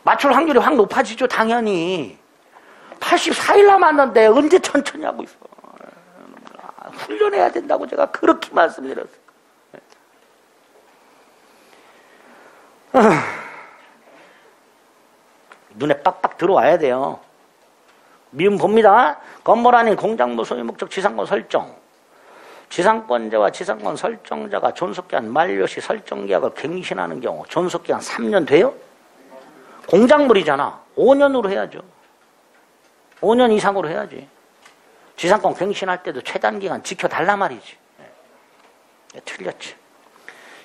맞출 확률이 확 높아지죠. 당연히 84일 남았는데 언제 천천히 하고 있어. 훈련해야 된다고 제가 그렇게 말씀드렸어요. 눈에 빡빡 들어와야 돼요. 미음 봅니다. 건물 아닌 공작물 소유목적 지상권 설정. 지상권자와 지상권 설정자가 존속기한 만료시 설정계약을 갱신하는 경우 존속기한 3년 돼요? 공작물이잖아. 5년으로 해야죠. 5년 이상으로 해야지. 지상권 갱신할 때도 최단기간 지켜달라 말이지. 네. 틀렸지.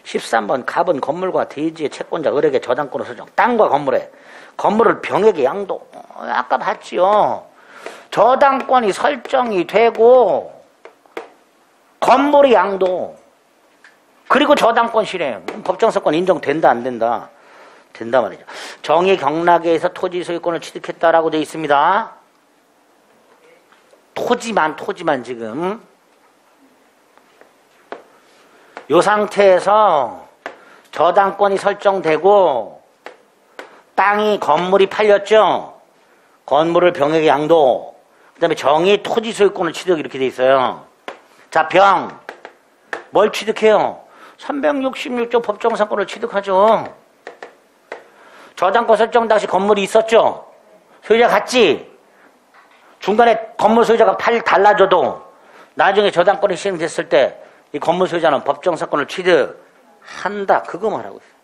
13번 갑은 건물과 대지의 채권자 을에게 저당권을 설정. 땅과 건물에 건물을 병에게 양도. 아까 봤지요. 저당권이 설정이 되고 건물이 양도. 그리고 저당권 실행. 법정사건 인정된다 안 된다? 된다 말이죠. 정의 경락에서 토지 소유권을 취득했다라고 되어 있습니다. 토지만 지금. 이 상태에서 저당권이 설정되고 땅이 건물이 팔렸죠. 건물을 병에게 양도. 그 다음에 정의 토지 소유권을 취득 이렇게 돼 있어요. 자, 병. 뭘 취득해요? 366조 법정사건을 취득하죠. 저당권 설정 당시 건물이 있었죠. 소유자 같지. 중간에 건물 소유자가 달라져도 나중에 저당권이 시행됐을 때 이 건물 소유자는 법정사건을 취득한다. 그거 말하고 있어요.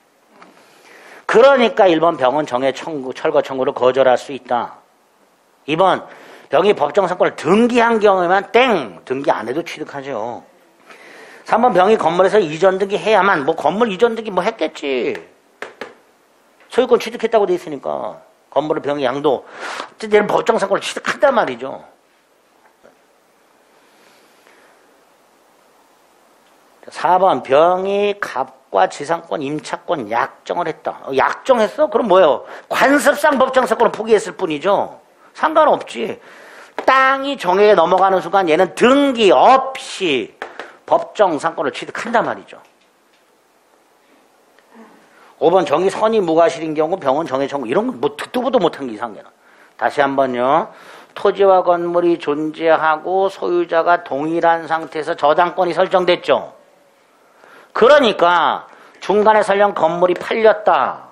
그러니까 1번 병은 정해 철거 청구를 거절할 수 있다. 2번 병이 법정사건을 등기한 경우에만 땡! 등기 안 해도 취득하죠. 3번 병이 건물에서 이전 등기 해야만 뭐 건물 이전 등기 뭐 했겠지. 소유권 취득했다고 돼 있으니까 건물을 병이 양도 어쨌든 법정사건을 취득한단 말이죠. 4번 병이 갑과 지상권, 임차권 약정을 했다. 약정했어? 그럼 뭐예요? 관습상 법정사건을 포기했을 뿐이죠. 상관없지. 땅이 정액에 넘어가는 순간 얘는 등기 없이 법정사건을 취득한단 말이죠. 5번 정의 선의 무과실인 경우 병은 정의 청구 이런 건 뭐 듣도 보도 못한 게 이상해요. 다시 한번요. 토지와 건물이 존재하고 소유자가 동일한 상태에서 저당권이 설정됐죠. 그러니까 중간에 설령 건물이 팔렸다.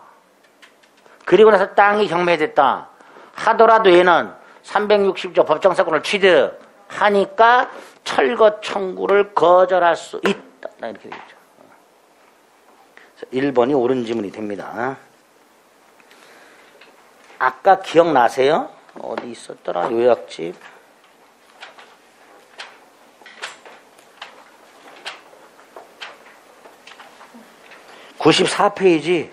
그리고 나서 땅이 경매됐다 하더라도 얘는 360조 법정사건을 취득하니까 철거 청구를 거절할 수 있다. 이렇게 되죠. 1번이 옳은 지문이 됩니다. 아까 기억나세요? 어디 있었더라? 요약집. 94페이지.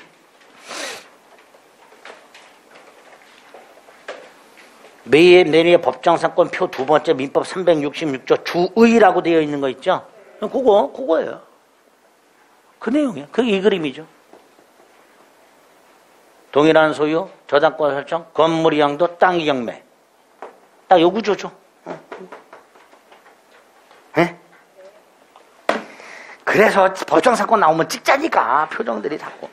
내리의 법정사건 표 두 번째 민법 366조 주의라고 되어 있는 거 있죠? 그거예요. 그 내용이에요. 그게 이 그림이죠. 동일한 소유, 저당권 설정, 건물이 양도, 땅이 경매. 딱 요 구조죠. 네? 그래서 법정사건 나오면 찍자니까 표정들이 자꾸.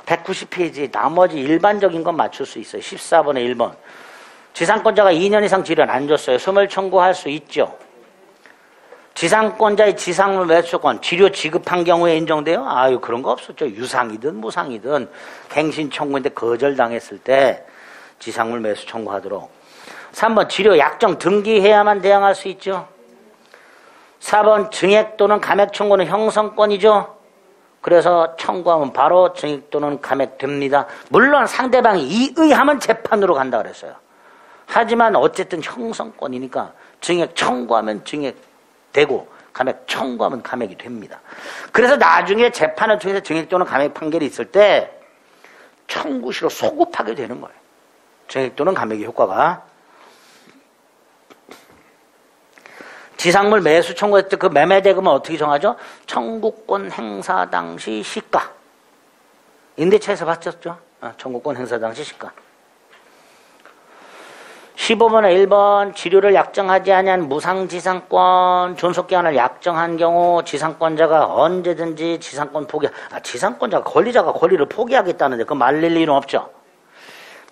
190페이지 나머지 일반적인 건 맞출 수 있어요. 14번에 1번. 지상권자가 2년 이상 지료를 안 줬어요. 소멸 청구할 수 있죠. 지상권자의 지상물 매수권 지료 지급한 경우에 인정돼요? 아유 그런 거 없었죠. 유상이든 무상이든 갱신 청구인데 거절당했을 때 지상물 매수 청구하도록. 3번 지료 약정 등기해야만 대항할 수 있죠. 4번 증액 또는 감액 청구는 형성권이죠. 그래서 청구하면 바로 증액 또는 감액됩니다. 물론 상대방이 이의하면 재판으로 간다 그랬어요. 하지만 어쨌든 형성권이니까 증액 청구하면 증액되고 감액 청구하면 감액이 됩니다. 그래서 나중에 재판을 통해서 증액 또는 감액 판결이 있을 때 청구시로 소급하게 되는 거예요. 증액 또는 감액의 효과가. 지상물 매수 청구했을 때 그 매매 대금은 어떻게 정하죠? 청구권 행사 당시 시가. 임대차에서 봤었죠? 청구권 행사 당시 시가. 15번에 1번 지료를 약정하지 아니한 무상지상권 존속기한을 약정한 경우 지상권자가 언제든지 지상권 포기. 지상권자가 권리자가 권리를 포기하겠다는데 그거 말릴 일은 없죠.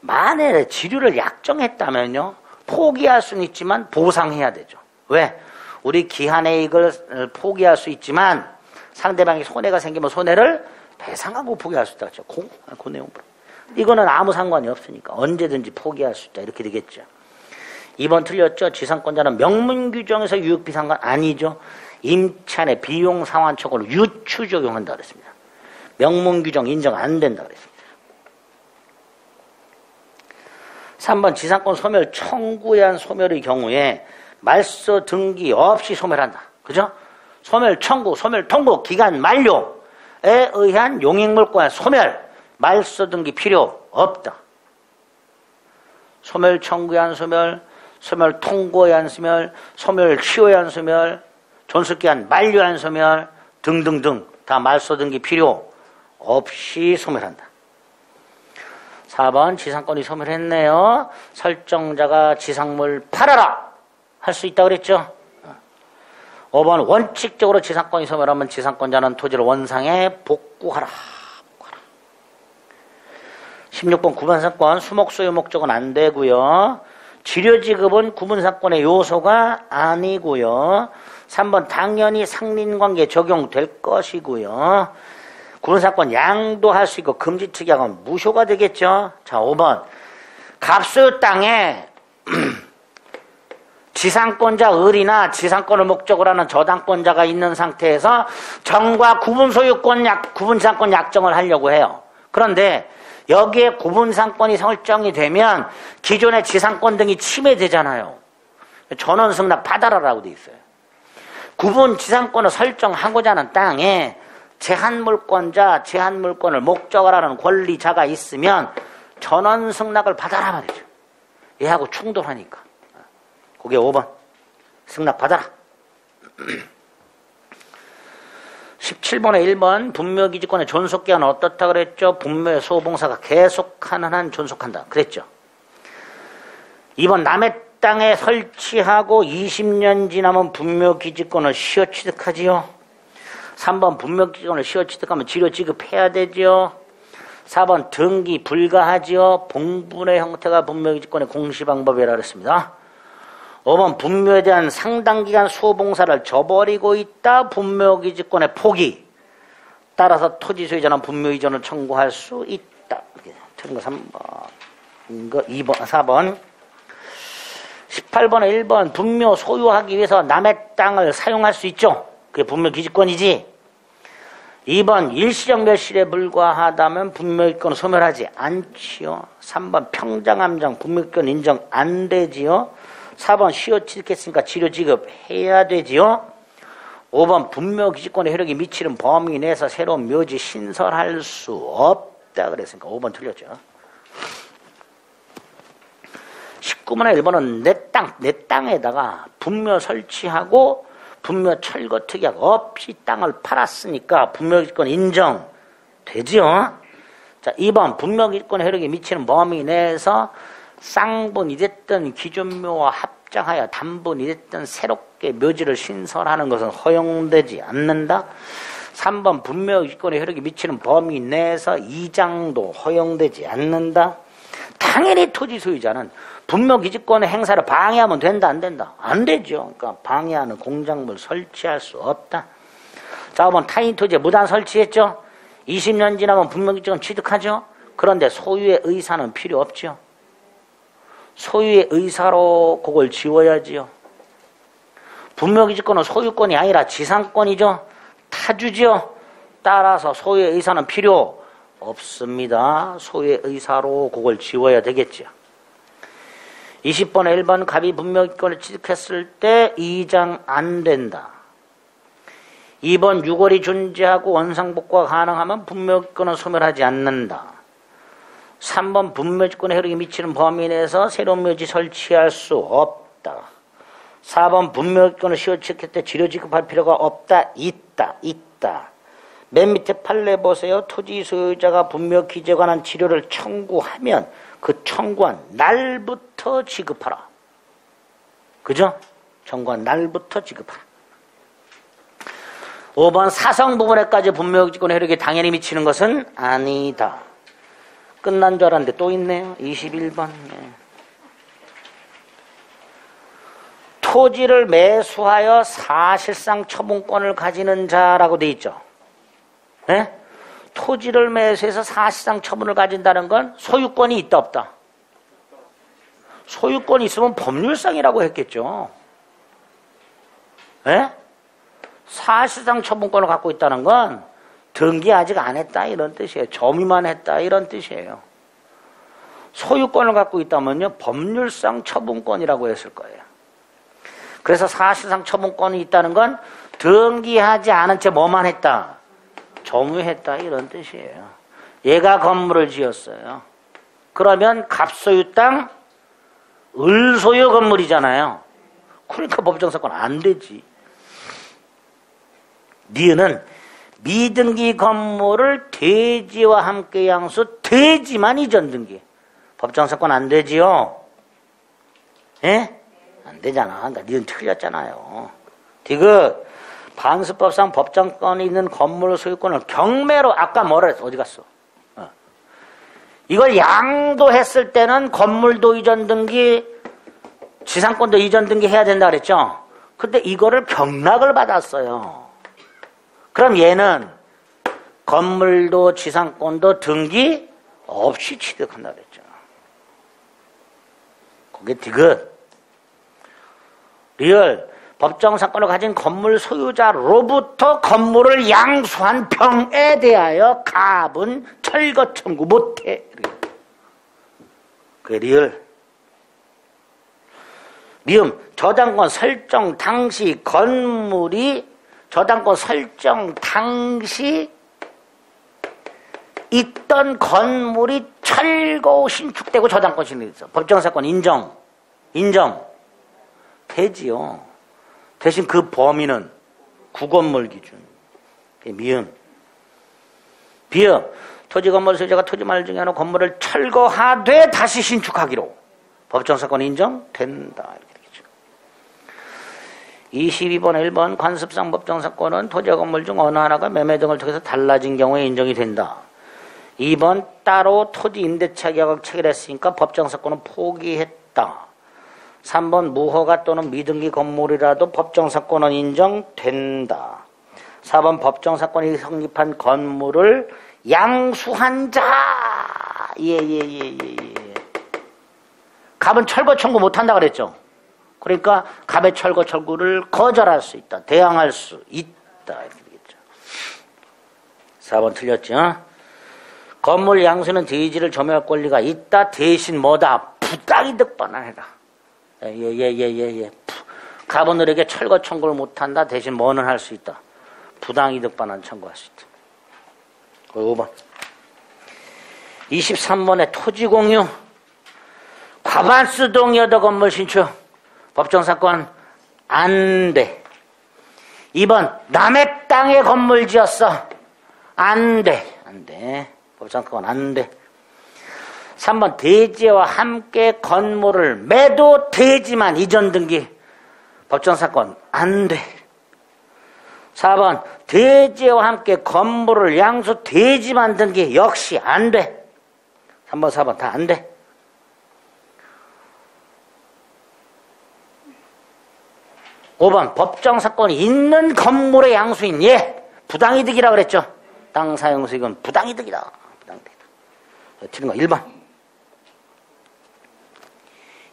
만약에 지료를 약정했다면요 포기할 수는 있지만 보상해야 되죠. 왜? 우리 기한의 이익을 포기할 수 있지만 상대방이 손해가 생기면 손해를 배상하고 포기할 수 있다. 그 내용으로. 이거는 아무 상관이 없으니까 언제든지 포기할 수 있다. 이렇게 되겠죠. 2번 틀렸죠. 지상권자는 명문 규정에서 유익비상관 아니죠. 임차인의 비용 상환 청구를 유추 적용한다 그랬습니다. 명문 규정 인정 안 된다 그랬습니다. 3번 지상권 소멸 청구에 한 소멸의 경우에 말소 등기 없이 소멸한다. 그죠? 소멸 청구, 소멸 통고 기간 만료에 의한 용익물권의 소멸, 말소 등기 필요 없다. 소멸 청구에 한 소멸, 소멸 통고에 한 소멸, 소멸 취소에 한 소멸, 존속기한 만료에 한 소멸 등등등 다 말소 등기 필요 없이 소멸한다. 4번 지상권이 소멸했네요. 설정자가 지상물 팔아라 할 수 있다고 그랬죠. 5번 원칙적으로 지상권이 소멸하면 지상권자는 토지를 원상에 복구하라. 16번 구분상권 수목소유 목적은 안 되고요. 지료지급은 구분상권의 요소가 아니고요. 3번 당연히 상린관계 적용될 것이고요. 구분상권 양도할 수 있고 금지특약은 무효가 되겠죠. 자 5번 갑소유 땅에 지상권자 을이나 지상권을 목적으로 하는 저당권자가 있는 상태에서 정과 구분소유권 구분상권 약정을 하려고 해요. 그런데 여기에 구분상권이 설정이 되면 기존의 지상권 등이 침해되잖아요. 전원승낙 받아라라고 돼 있어요. 구분지상권을 설정하고자 하는 땅에 제한물권자, 제한물권을 목적으로 하는 권리자가 있으면 전원승낙을 받아라 말이죠. 얘하고 충돌하니까. 그게 5번. 승낙 받아라. 17번에 1번 분묘기지권의 존속기한은 어떻다 그랬죠? 분묘의 소봉사가 계속하는 한 존속한다 그랬죠. 2번 남의 땅에 설치하고 20년 지나면 분묘기지권을 시효 취득하지요. 3번 분묘기지권을 시효 취득하면 지료 지급해야 되죠. 4번 등기 불가하지요. 봉분의 형태가 분묘기지권의 공시방법이라 그랬습니다. 5번 분묘에 대한 상당기간 수호봉사를 저버리고 있다. 분묘기지권의 포기. 따라서 토지 소유자는 분묘 이전을 청구할 수 있다. 이렇게 틀린 거 3번. 이거 2번, 4번. 18번에 1번. 분묘 소유하기 위해서 남의 땅을 사용할 수 있죠. 그게 분묘 기지권이지. 2번. 일시적 멸실에 불과하다면 분묘기권은 소멸하지 않지요. 3번. 평장함정 분묘기권 인정 안 되지요. 4번. 시효 취득했으니까 치료 지급해야 되지요. 5번. 분묘기지권의 효력이 미치는 범위 내에서 새로운 묘지 신설할 수 없다 그랬으니까 5번 틀렸죠. 19번에 1번은 내 땅에다가 분묘 설치하고 분묘 철거 특약 없이 땅을 팔았으니까 분묘기지권 인정되지요. 자, 2번 분묘기지권의 효력이 미치는 범위 내에서 쌍분이 됐든 기존묘와 합장하여 단분이 됐든 새롭게 묘지를 신설하는 것은 허용되지 않는다. 3번 분묘기지권의 효력이 미치는 범위 내에서 이장도 허용되지 않는다. 당연히 토지 소유자는 분묘기지권의 행사를 방해하면 된다 안 된다? 안 되죠. 그러니까 방해하는 공작물 설치할 수 없다. 자, 5번 타인 토지에 무단 설치했죠. 20년 지나면 분묘기지권 취득하죠. 그런데 소유의 의사는 필요 없죠. 소유의 의사로 그걸 지워야지요. 분묘기지권은 소유권이 아니라 지상권이죠. 타주죠. 따라서 소유의 의사는 필요 없습니다. 소유의 의사로 그걸 지워야 되겠죠. 20번에 1번 갑이 분묘기권을 취득했을 때 이장 안 된다. 2번 유골이 존재하고 원상복구가 가능하면 분묘기권은 소멸하지 않는다. 3번 분묘기권의 효력이 미치는 범위 내에서 새로운 묘지 설치할 수 없다. 4번 분묘기권을 시효 취득했을 때 치료 지급할 필요가 없다. 있다. 맨 밑에 판례 보세요. 토지 소유자가 분묘기지에 관한 치료를 청구하면 그 청구한 날부터 지급하라. 그죠? 청구한 날부터 지급하라. 5번 사성 부분에까지 분묘기지권의 효력이 당연히 미치는 것은 아니다. 끝난 줄 알았는데 또 있네요. 21번. 네. 토지를 매수하여 사실상 처분권을 가지는 자라고 돼 있죠. 네? 토지를 매수해서 사실상 처분을 가진다는 건 소유권이 있다 없다? 소유권이 있으면 법률상이라고 했겠죠. 네? 사실상 처분권을 갖고 있다는 건 등기 아직 안 했다 이런 뜻이에요. 점유만 했다 이런 뜻이에요. 소유권을 갖고 있다면요 법률상 처분권이라고 했을 거예요. 그래서 사실상 처분권이 있다는 건 등기하지 않은 채 뭐만 했다? 점유했다 이런 뜻이에요. 얘가 건물을 지었어요. 그러면 갑소유 땅, 을소유 건물이잖아요. 그러니까 법정사건 안 되지. 니은은 미등기 건물을 대지와 함께 양수, 대지만 이전 등기. 법정사건 안 되지요? 예? 안 되잖아. 그러니까 니은 틀렸잖아요. 디귿. 반수법상 법정권이 있는 건물 소유권을 경매로 아까 뭐라 했어? 어디 갔어? 이걸 양도했을 때는 건물도 이전 등기, 지상권도 이전 등기 해야 된다 그랬죠? 근데 이거를 경락을 받았어요. 그럼 얘는 건물도 지상권도 등기 없이 취득한다 그랬죠. 그게 디귿. 리얼. 법정사건을 가진 건물 소유자로부터 건물을 양수한 병에 대하여 갑은 철거 청구 못해. 그게 리얼. 미음. 저당권 설정 당시 건물이 저당권 설정 당시 있던 건물이 철거 신축되고 저당권 신축됐어. 법정사건 인정 되지요. 대신 그 범위는 구건물 기준. 미음. 비음. 토지 건물 소유자가 토지 말 중에 하나 건물을 철거하되 다시 신축하기로 법정사건 인정된다. 이렇게 되겠죠. 22번 1번 관습상 법정사건은 토지 건물 중 어느 하나가 매매 등을 통해서 달라진 경우에 인정이 된다. 2번 따로 토지 임대차 계약을 체결했으니까 법정사건은 포기했다. 3번 무허가 또는 미등기 건물이라도 법정사건은 인정된다. 4번 법정사건이 성립한 건물을 양수한 자 예. 갑은 철거 청구 못한다 그랬죠. 그러니까 갑의 철거 청구를 거절할 수 있다. 대항할 수 있다. 이렇게 되겠죠. 4번 틀렸죠. 건물 양수는 대지를 점유할 권리가 있다. 대신 뭐다? 부당이득 반환해라. 예. 갑원들에게 철거 청구를 못한다. 대신 뭐는 할 수 있다. 부당이득 반환 청구할 수 있다. 5번. 23번에 토지공유. 과반수동 여도 건물 신축. 법정사건 안 돼. 2번. 남의 땅에 건물 지었어. 안 돼. 법정사건 안 돼. 3번. 대지와 함께 건물을 매도 대지만 이전 등기. 법정사건 안 돼. 4번. 대지와 함께 건물을 양수 대지만 등기. 역시 안 돼. 3번 4번 다 안 돼. 5번. 법정사건이 있는 건물의 양수인 부당이득이라 그랬죠. 땅 사용 수익은 부당이득이다. 틀린 거 1번.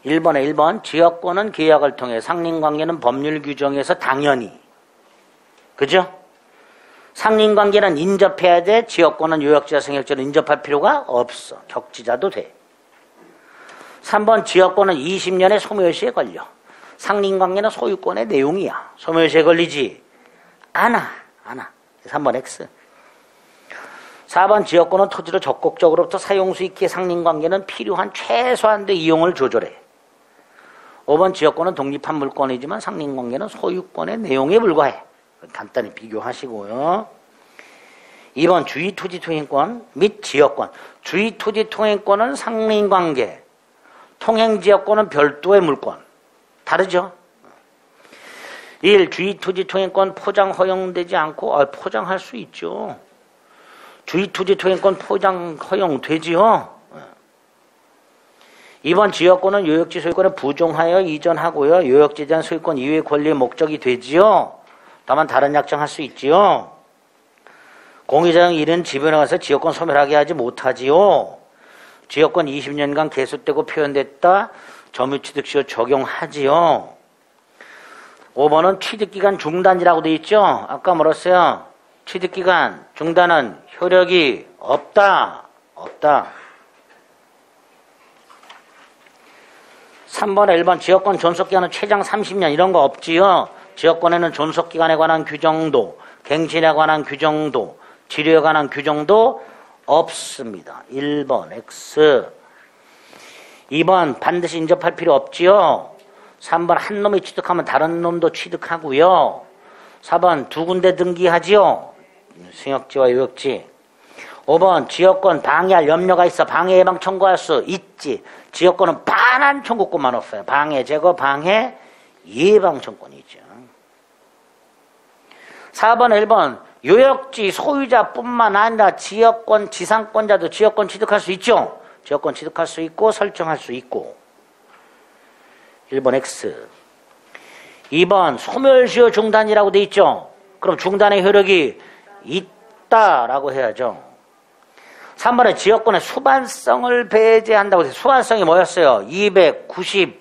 1번에 1번. 지역권은 계약을 통해 상린관계는 법률 규정에서 당연히. 그죠? 상린관계는 인접해야 돼. 지역권은 요역지자 생략자로 인접할 필요가 없어. 격지자도 돼. 3번. 지역권은 20년의 소멸시에 걸려. 상린관계는 소유권의 내용이야. 소멸시에 걸리지 않아. 3번 X. 4번. 지역권은 토지를 적극적으로부터 사용수익해. 상린관계는 필요한 최소한의 이용을 조절해. 5번. 지역권은 독립한 물권이지만 상린관계는 소유권의 내용에 불과해. 간단히 비교하시고요. 2번. 주의토지통행권 및 지역권. 주의토지통행권은 상린관계, 통행지역권은 별도의 물권. 다르죠? 1. 주의토지통행권 포장 허용되지 않고 포장할 수 있죠. 주의토지통행권 포장 허용되지요. 2번. 지역권은 요역지 소유권에 부종하여 이전하고요. 요역지에 대한 소유권 이외의 권리의 목적이 되지요. 다만 다른 약정할 수 있지요. 공유자용 1은 지변에 가서 지역권 소멸하게 하지 못하지요. 지역권 20년간 계속되고 표현됐다. 점유취득시효 적용하지요. 5번은 취득기간 중단이라고 되어 있죠. 아까 뭐랬어요? 취득기간 중단은 효력이 없다. 3번에 1번. 지역권 존속기간은 최장 30년 이런 거 없지요. 지역권에는 존속기간에 관한 규정도, 갱신에 관한 규정도, 지료에 관한 규정도 없습니다. 1번 X. 2번. 반드시 인접할 필요 없지요. 3번. 한 놈이 취득하면 다른 놈도 취득하고요. 4번. 두 군데 등기하지요. 승역지와 요역지. 5번. 지역권 방해할 염려가 있어 방해 예방 청구할 수 있지. 지역권은 반환 청구권만 없어요. 방해 제거 방해 예방 청구권이죠. 4번 1번. 요역지 소유자뿐만 아니라 지역권 지상권자도 지역권 취득할 수 있죠. 지역권 취득할 수 있고 설정할 수 있고. 1번 X. 2번. 소멸시효 중단이라고 돼 있죠. 그럼 중단의 효력이 있다라고 해야죠. 3번에 지역권의 수반성을 배제한다고 해서 수반성이 뭐였어요? 292조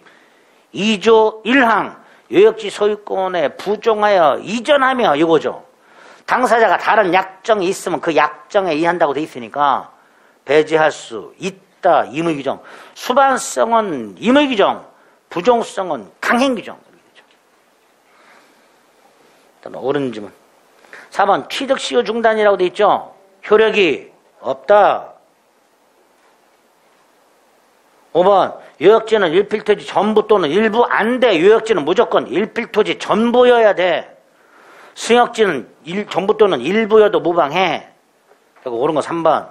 1항 요역지 소유권에 부종하여 이전하며 이거죠. 당사자가 다른 약정이 있으면 그 약정에 의한다고 돼 있으니까 배제할 수 있다. 임의규정. 수반성은 임의규정, 부종성은 강행규정. 일단 옳은 지문. 4번 취득시효 중단이라고 돼 있죠. 효력이 없다. 5번 요역지는 일필토지 전부 또는 일부 안 돼. 요역지는 무조건 일필토지 전부여야 돼. 승역지는 전부 또는 일부여도 무방해. 그리고 옳은 거 3번.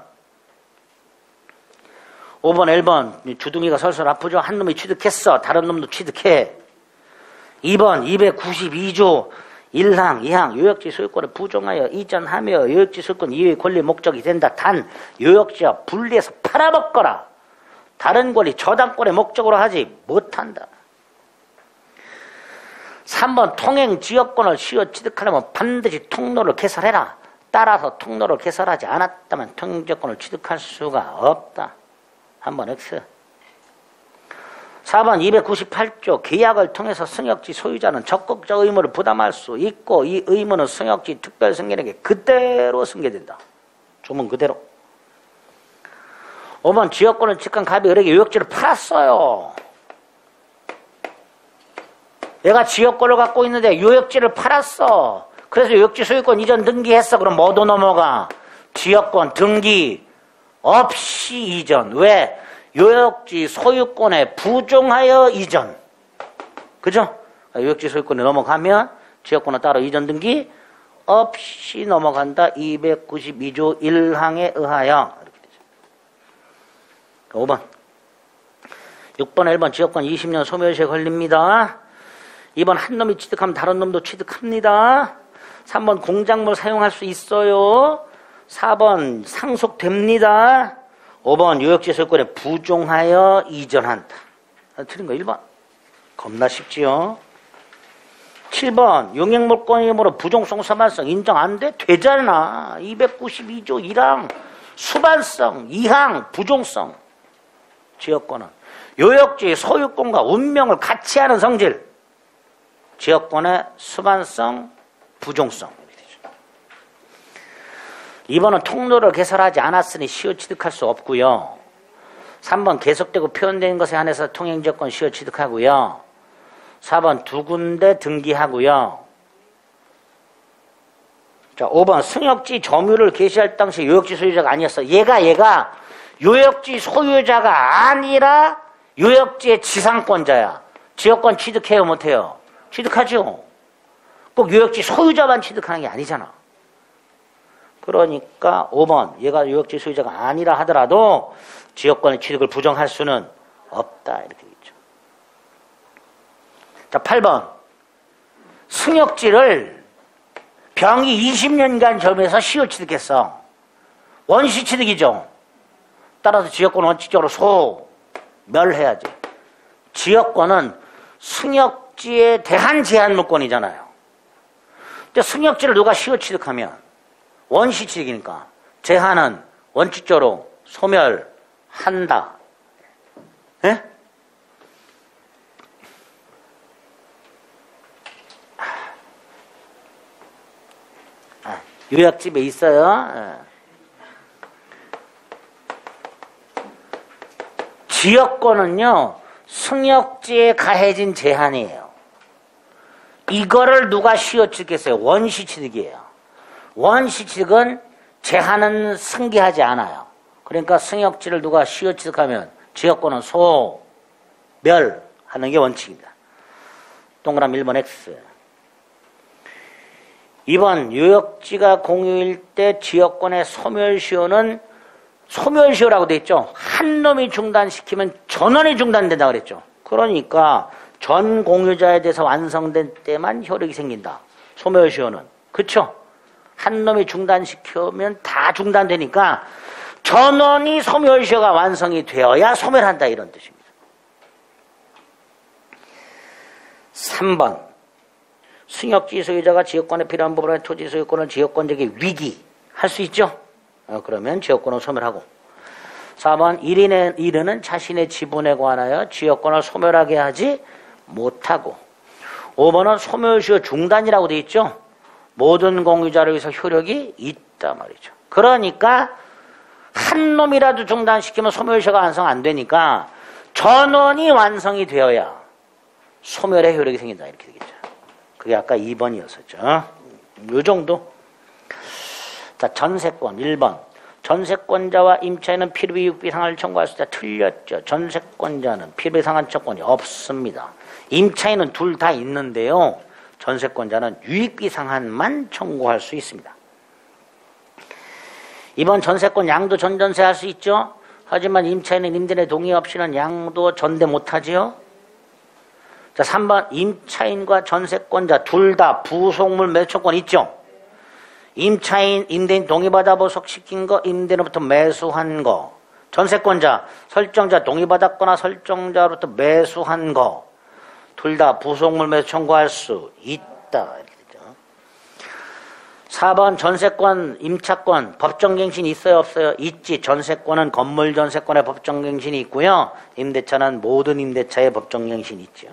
5번 1번 주둥이가 설설 아프죠. 한 놈이 취득했어. 다른 놈도 취득해. 2번 292조 1항 2항 요역지 소유권에 부종하여 이전하며 요역지 소유권 이외의 권리 목적이 된다. 단 요역지와 분리해서 팔아먹거나 다른 권리 저당권의 목적으로 하지 못한다. 3번 통행 지역권을 시효 취득하려면 반드시 통로를 개설해라. 따라서 통로를 개설하지 않았다면 통행지역권을 취득할 수가 없다. 3번 X. 4번 298조 계약을 통해서 승역지 소유자는 적극적 의무를 부담할 수 있고 이 의무는 승역지 특별 승계에게 그대로 승계된다. 조문 그대로. 5번 지역권을 직관 갑이 을에게 요역지를 팔았어요. 내가 지역권을 갖고 있는데 요역지를 팔았어. 그래서 요역지 소유권 이전 등기했어. 그럼 뭐도 넘어가? 지역권 등기 없이 이전. 왜? 요역지 소유권에 부종하여 이전. 그죠? 요역지 소유권에 넘어가면 지역권은 따로 이전 등기 없이 넘어간다. 292조 1항에 의하여. 이렇게 되죠. 5번. 6번, 1번 지역권 20년 소멸시에 걸립니다. 2번 한 놈이 취득하면 다른 놈도 취득합니다. 3번 공작물 사용할 수 있어요. 4번 상속됩니다. 5번 요역지 소유권에 부종하여 이전한다. 틀린 거 1번. 겁나 쉽지요. 7번 용역물권이므로 부종성 수반성 인정 안 돼? 되잖아. 292조 1항 수반성 2항 부종성. 지역권은 요역지 소유권과 운명을 같이 하는 성질. 지역권의 수반성 부종성. 2번은 통로를 개설하지 않았으니 시효 취득할 수 없고요. 3번 계속되고 표현된 것에 한해서 통행지역권 시효 취득하고요. 4번 두 군데 등기하고요. 자, 5번 승역지 점유를 개시할 당시 요역지 소유자가 아니었어. 얘가 요역지 소유자가 아니라 요역지의 지상권자야. 지역권 취득해요 못해요? 취득하죠. 꼭 요역지 소유자만 취득하는 게 아니잖아. 그러니까 5번 얘가 요역지 소유자가 아니라 하더라도 지역권의 취득을 부정할 수는 없다. 이렇게 되겠죠. 자, 8번 승역지를 병이 20년간 점유해서 시효 취득했어. 원시 취득이죠. 따라서 지역권은 원칙적으로 소멸해야지. 지역권은 승역지에 대한 제한물권이잖아요. 근데 승역지를 누가 시효 취득하면 원시 취득이니까 제한은 원칙적으로 소멸한다. 예? 요약집에 있어요. 예. 지역권은요 승역지에 가해진 제한이에요. 이거를 누가 시효 취득했어요? 원시 취득이에요. 원시 취득은 제한은 승계하지 않아요. 그러니까 승역지를 누가 시효 취득하면 지역권은 소멸하는 게 원칙입니다. 동그라미 1번 X. 2번 요역지가 공유일 때 지역권의 소멸시효는 소멸시효라고 돼 있죠. 한 놈이 중단시키면 전원이 중단된다 그랬죠. 그러니까 전 공유자에 대해서 완성된 때만 효력이 생긴다. 소멸시효는. 그쵸? 한 놈이 중단시키면 다 중단되니까 전원이 소멸시효가 완성이 되어야 소멸한다 이런 뜻입니다. 3번 승역지 소유자가 지역권에 필요한 부분의 토지 소유권을 지역권적인 위기할 수 있죠. 그러면 지역권을 소멸하고. 4번 1인은 자신의 지분에 관하여 지역권을 소멸하게 하지 못하고. 5번은 소멸시효 중단이라고 되어 있죠. 모든 공유자를 위해서 효력이 있다 말이죠. 그러니까 한 놈이라도 중단시키면 소멸시효가 완성 안 되니까 전원이 완성이 되어야 소멸의 효력이 생긴다 이렇게 되겠죠. 그게 아까 2번이었었죠. 요 정도. 자, 전세권 1번. 전세권자와 임차인은 필요비 유익비 상한을 청구할 수 있다. 틀렸죠. 전세권자는 필요비 상한 청구권이 없습니다. 임차인은 둘 다 있는데요. 전세권자는 유익비 상한만 청구할 수 있습니다. 2번 전세권 양도 전전세 할 수 있죠. 하지만 임차인은 임대인의 동의 없이는 양도 전대 못하지요. 자, 3번 임차인과 전세권자 둘 다 부속물 매수권 있죠. 임차인, 임대인 동의받아 보석시킨 거, 임대인으로부터 매수한 거. 전세권자, 설정자 동의받았거나 설정자로부터 매수한 거. 둘 다 부속물 매수 청구할 수 있다. 이렇게 되죠. 4번 전세권, 임차권, 법정갱신이 있어요, 없어요? 있지. 전세권은 건물 전세권의 법정갱신이 있고요. 임대차는 모든 임대차의 법정갱신이 있죠.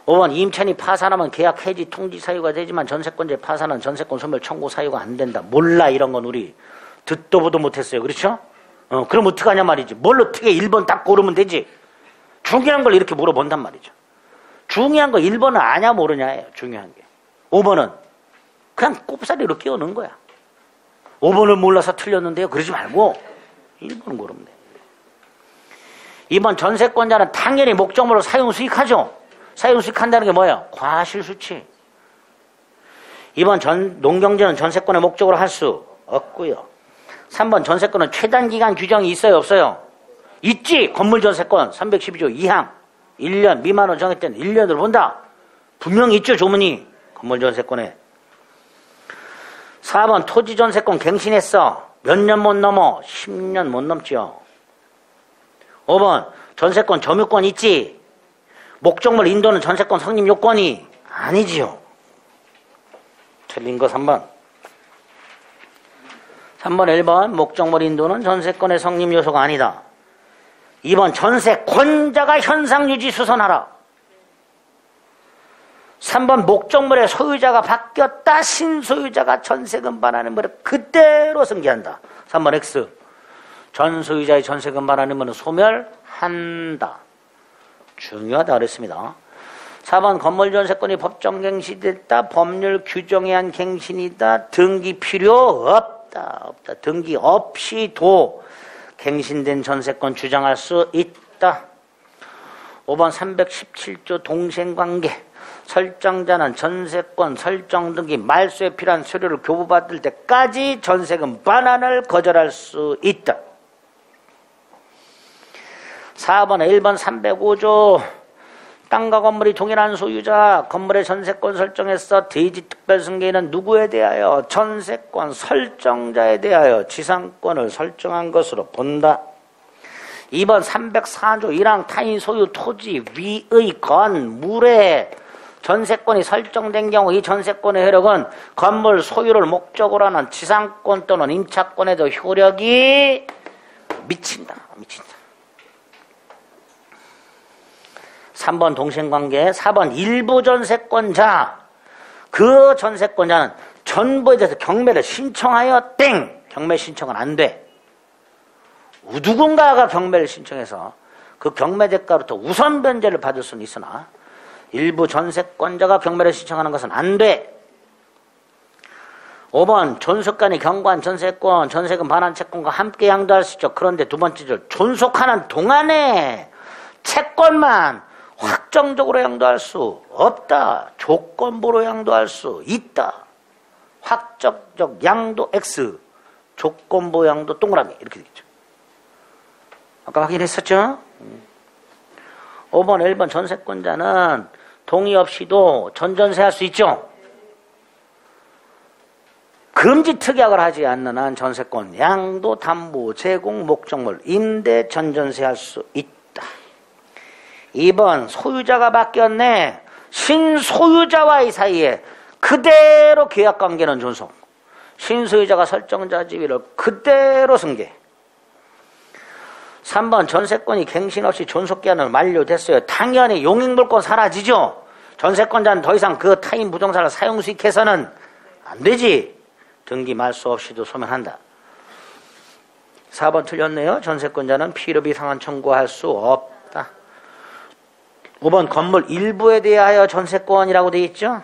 5번 임차인이 파산하면 계약 해지 통지 사유가 되지만 전세권자의 파산은 전세권 소멸 청구 사유가 안 된다. 몰라 이런 건 우리 듣도 보도 못했어요. 그렇죠? 그럼 어떡하냐 말이지. 뭘로 어떻게 1번 딱 고르면 되지. 중요한 걸 이렇게 물어본단 말이죠. 중요한 거 1번은 아냐 모르냐예요. 중요한 게. 5번은 그냥 꼽사리로 끼워넣은 거야. 5번을 몰라서 틀렸는데요. 그러지 말고 1번 고르면 돼. 2번 전세권자는 당연히 목적물로 사용수익하죠. 사용수익한다는 게 뭐예요? 과실수치. 2번 농경지는 전세권의 목적으로 할 수 없고요. 3번 전세권은 최단기간 규정이 있어요, 없어요? 있지. 건물 전세권 312조 2항 1년 미만으로 정할 때는 1년으로 본다. 분명히 있죠, 조문이. 건물 전세권에. 4번 토지 전세권 갱신했어. 몇 년 못 넘어? 10년 못 넘죠. 5번 전세권 점유권 있지. 목적물 인도는 전세권 성립 요건이 아니지요. 틀린 거 3번. 3번 1번 목적물 인도는 전세권의 성립 요소가 아니다. 2번 전세권자가 현상 유지 수선하라. 3번 목적물의 소유자가 바뀌었다. 신소유자가 전세금 반환의 물을 그대로 승계한다. 3번 X. 전 소유자의 전세금 반환의 물은 소멸한다. 중요하다 그랬습니다. 4번 건물 전세권이 법정갱신됐다. 법률 규정에 의한 갱신이다. 등기 필요 없다. 등기 없이도 갱신된 전세권 주장할 수 있다. 5번 317조 동생관계. 설정자는 전세권 설정 등기 말소에 필요한 서류를 교부받을 때까지 전세금 반환을 거절할 수 있다. 4번 1번 305조 땅과 건물이 동일한 소유자 건물의 전세권 설정에서 대지특별승계인은 누구에 대하여? 전세권 설정자에 대하여 지상권을 설정한 것으로 본다. 2번 304조 1항 타인 소유 토지 위의 건물에 전세권이 설정된 경우 이 전세권의 효력은 건물 소유를 목적으로 하는 지상권 또는 임차권에도 효력이 미친다. 3번 동생관계. 4번 일부 전세권자. 그 전세권자는 전부에 대해서 경매를 신청하여 땡. 경매 신청은 안 돼. 누군가가 경매를 신청해서 그 경매 대가로부터 우선 변제를 받을 수는 있으나 일부 전세권자가 경매를 신청하는 것은 안 돼. 5번 존속간이 경과한 전세권, 전세금 반환 채권과 함께 양도할 수 있죠. 그런데 두 번째 줄 존속하는 동안에 채권만 확정적으로 양도할 수 없다. 조건부로 양도할 수 있다. 확정적 양도 X, 조건부 양도 동그라미 이렇게 되겠죠. 아까 확인했었죠? 5번, 1번 전세권자는 동의 없이도 전전세할 수 있죠. 금지 특약을 하지 않는 한 전세권, 양도, 담보, 제공, 목적물, 임대, 전전세할 수 있다. 2번 소유자가 바뀌었네. 신소유자와의 사이에 그대로 계약관계는 존속. 신소유자가 설정자 지위를 그대로 승계. 3번 전세권이 갱신 없이 존속기한은 만료됐어요. 당연히 용익물권 사라지죠. 전세권자는 더 이상 그 타인 부동산을 사용수익해서는 안 되지. 등기 말소 없이도 소멸한다. 4번 틀렸네요. 전세권자는 필요비 상환 청구할 수 없다. 5번 건물 일부에 대하여 전세권이라고 되어 있죠.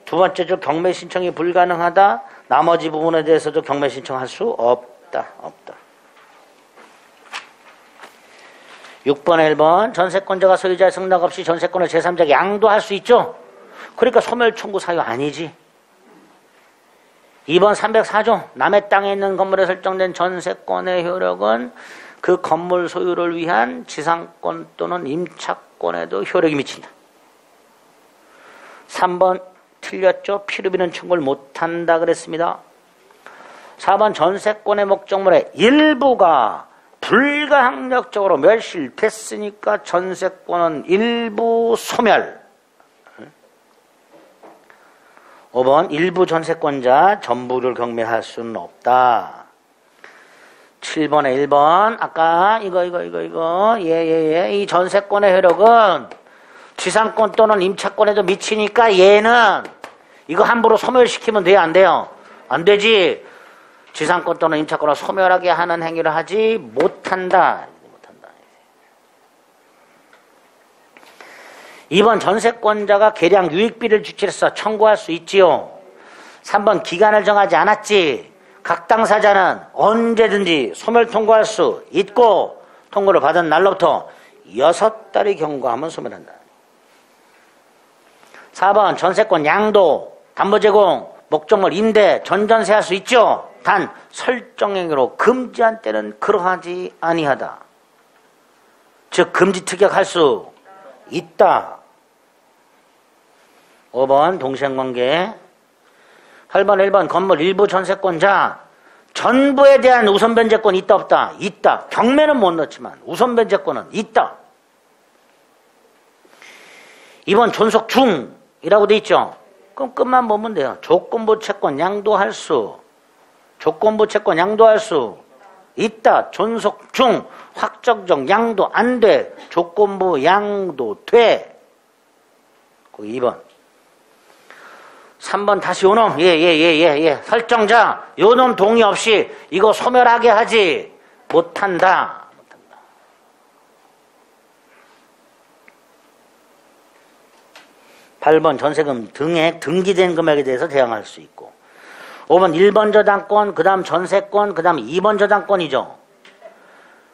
두 번째 줄 경매 신청이 불가능하다. 나머지 부분에 대해서도 경매 신청할 수 없다. 6번 1번 전세권자가 소유자의 승낙 없이 전세권을 제3자에게 양도할 수 있죠. 그러니까 소멸 청구 사유 아니지. 2번 304조 남의 땅에 있는 건물에 설정된 전세권의 효력은 그 건물 소유를 위한 지상권 또는 임차권에도 효력이 미친다. 3번 틀렸죠. 필요비는 청구를 못한다 그랬습니다. 4번 전세권의 목적물의 일부가 불가항력적으로 멸실됐으니까 전세권은 일부 소멸. 5번 일부 전세권자 전부를 경매할 수는 없다. 7번에 1번 아까 이거 이 전세권의 효력은 지상권 또는 임차권에도 미치니까 얘는 이거 함부로 소멸시키면 돼요? 안 돼요? 안 되지. 지상권 또는 임차권을 소멸하게 하는 행위를 하지 못한다. 2번 전세권자가 계량 유익비를 주체해서 청구할 수 있지요. 3번 기간을 정하지 않았지. 각 당사자는 언제든지 소멸 통고할 수 있고 통고를 받은 날로부터 6달이 경과하면 소멸한다. 4번 전세권 양도, 담보 제공, 목적물 임대, 전전세할 수 있죠. 단 설정행위로 금지한 때는 그러하지 아니하다. 즉 금지 특약할 수 있다. 5번 동시행관계. 8번 1번 건물 일부 전세권자 전부에 대한 우선 변제권이 있다 없다? 있다. 경매는 못 넣지만 우선 변제권은 있다. 2번 존속 중이라고 돼 있죠. 그럼 끝만 보면 돼요. 조건부 채권 양도할 수, 조건부 채권 양도할 수 있다. 존속 중, 확정적 양도 안 돼. 조건부 양도 돼. 거기 2번. 3번 다시 요놈. 설정자 요놈 동의 없이 이거 소멸하게 하지 못한다. 8번 전세금 등액 등기된 금액에 대해서 대항할 수 있고 5번 1번 저당권 그 다음 전세권 그 다음 2번 저당권이죠.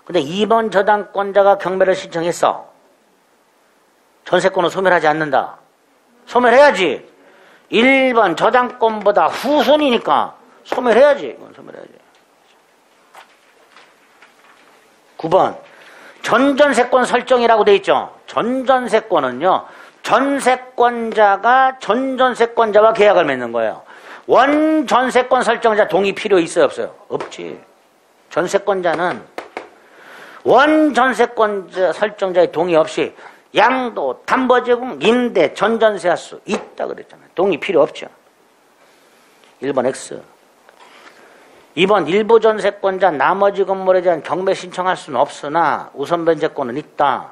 근데 2번 저당권자가 경매를 신청했어. 전세권은 소멸하지 않는다. 소멸해야지. 1번 저당권보다 후순이니까 소멸해야지. 이건 소멸해야지. 9번 전전세권 설정이라고 돼 있죠. 전전세권은요. 전세권자가 전전세권자와 계약을 맺는 거예요. 원전세권 설정자 동의 필요 있어요 없어요? 없지. 전세권자는 원전세권자 설정자의 동의 없이 양도, 담보 제공, 임대, 전전세 할 수 있다 그랬잖아요. 동의 필요 없죠. 1번 X. 2번 일부 전세권자 나머지 건물에 대한 경매 신청할 수는 없으나 우선 변제권은 있다.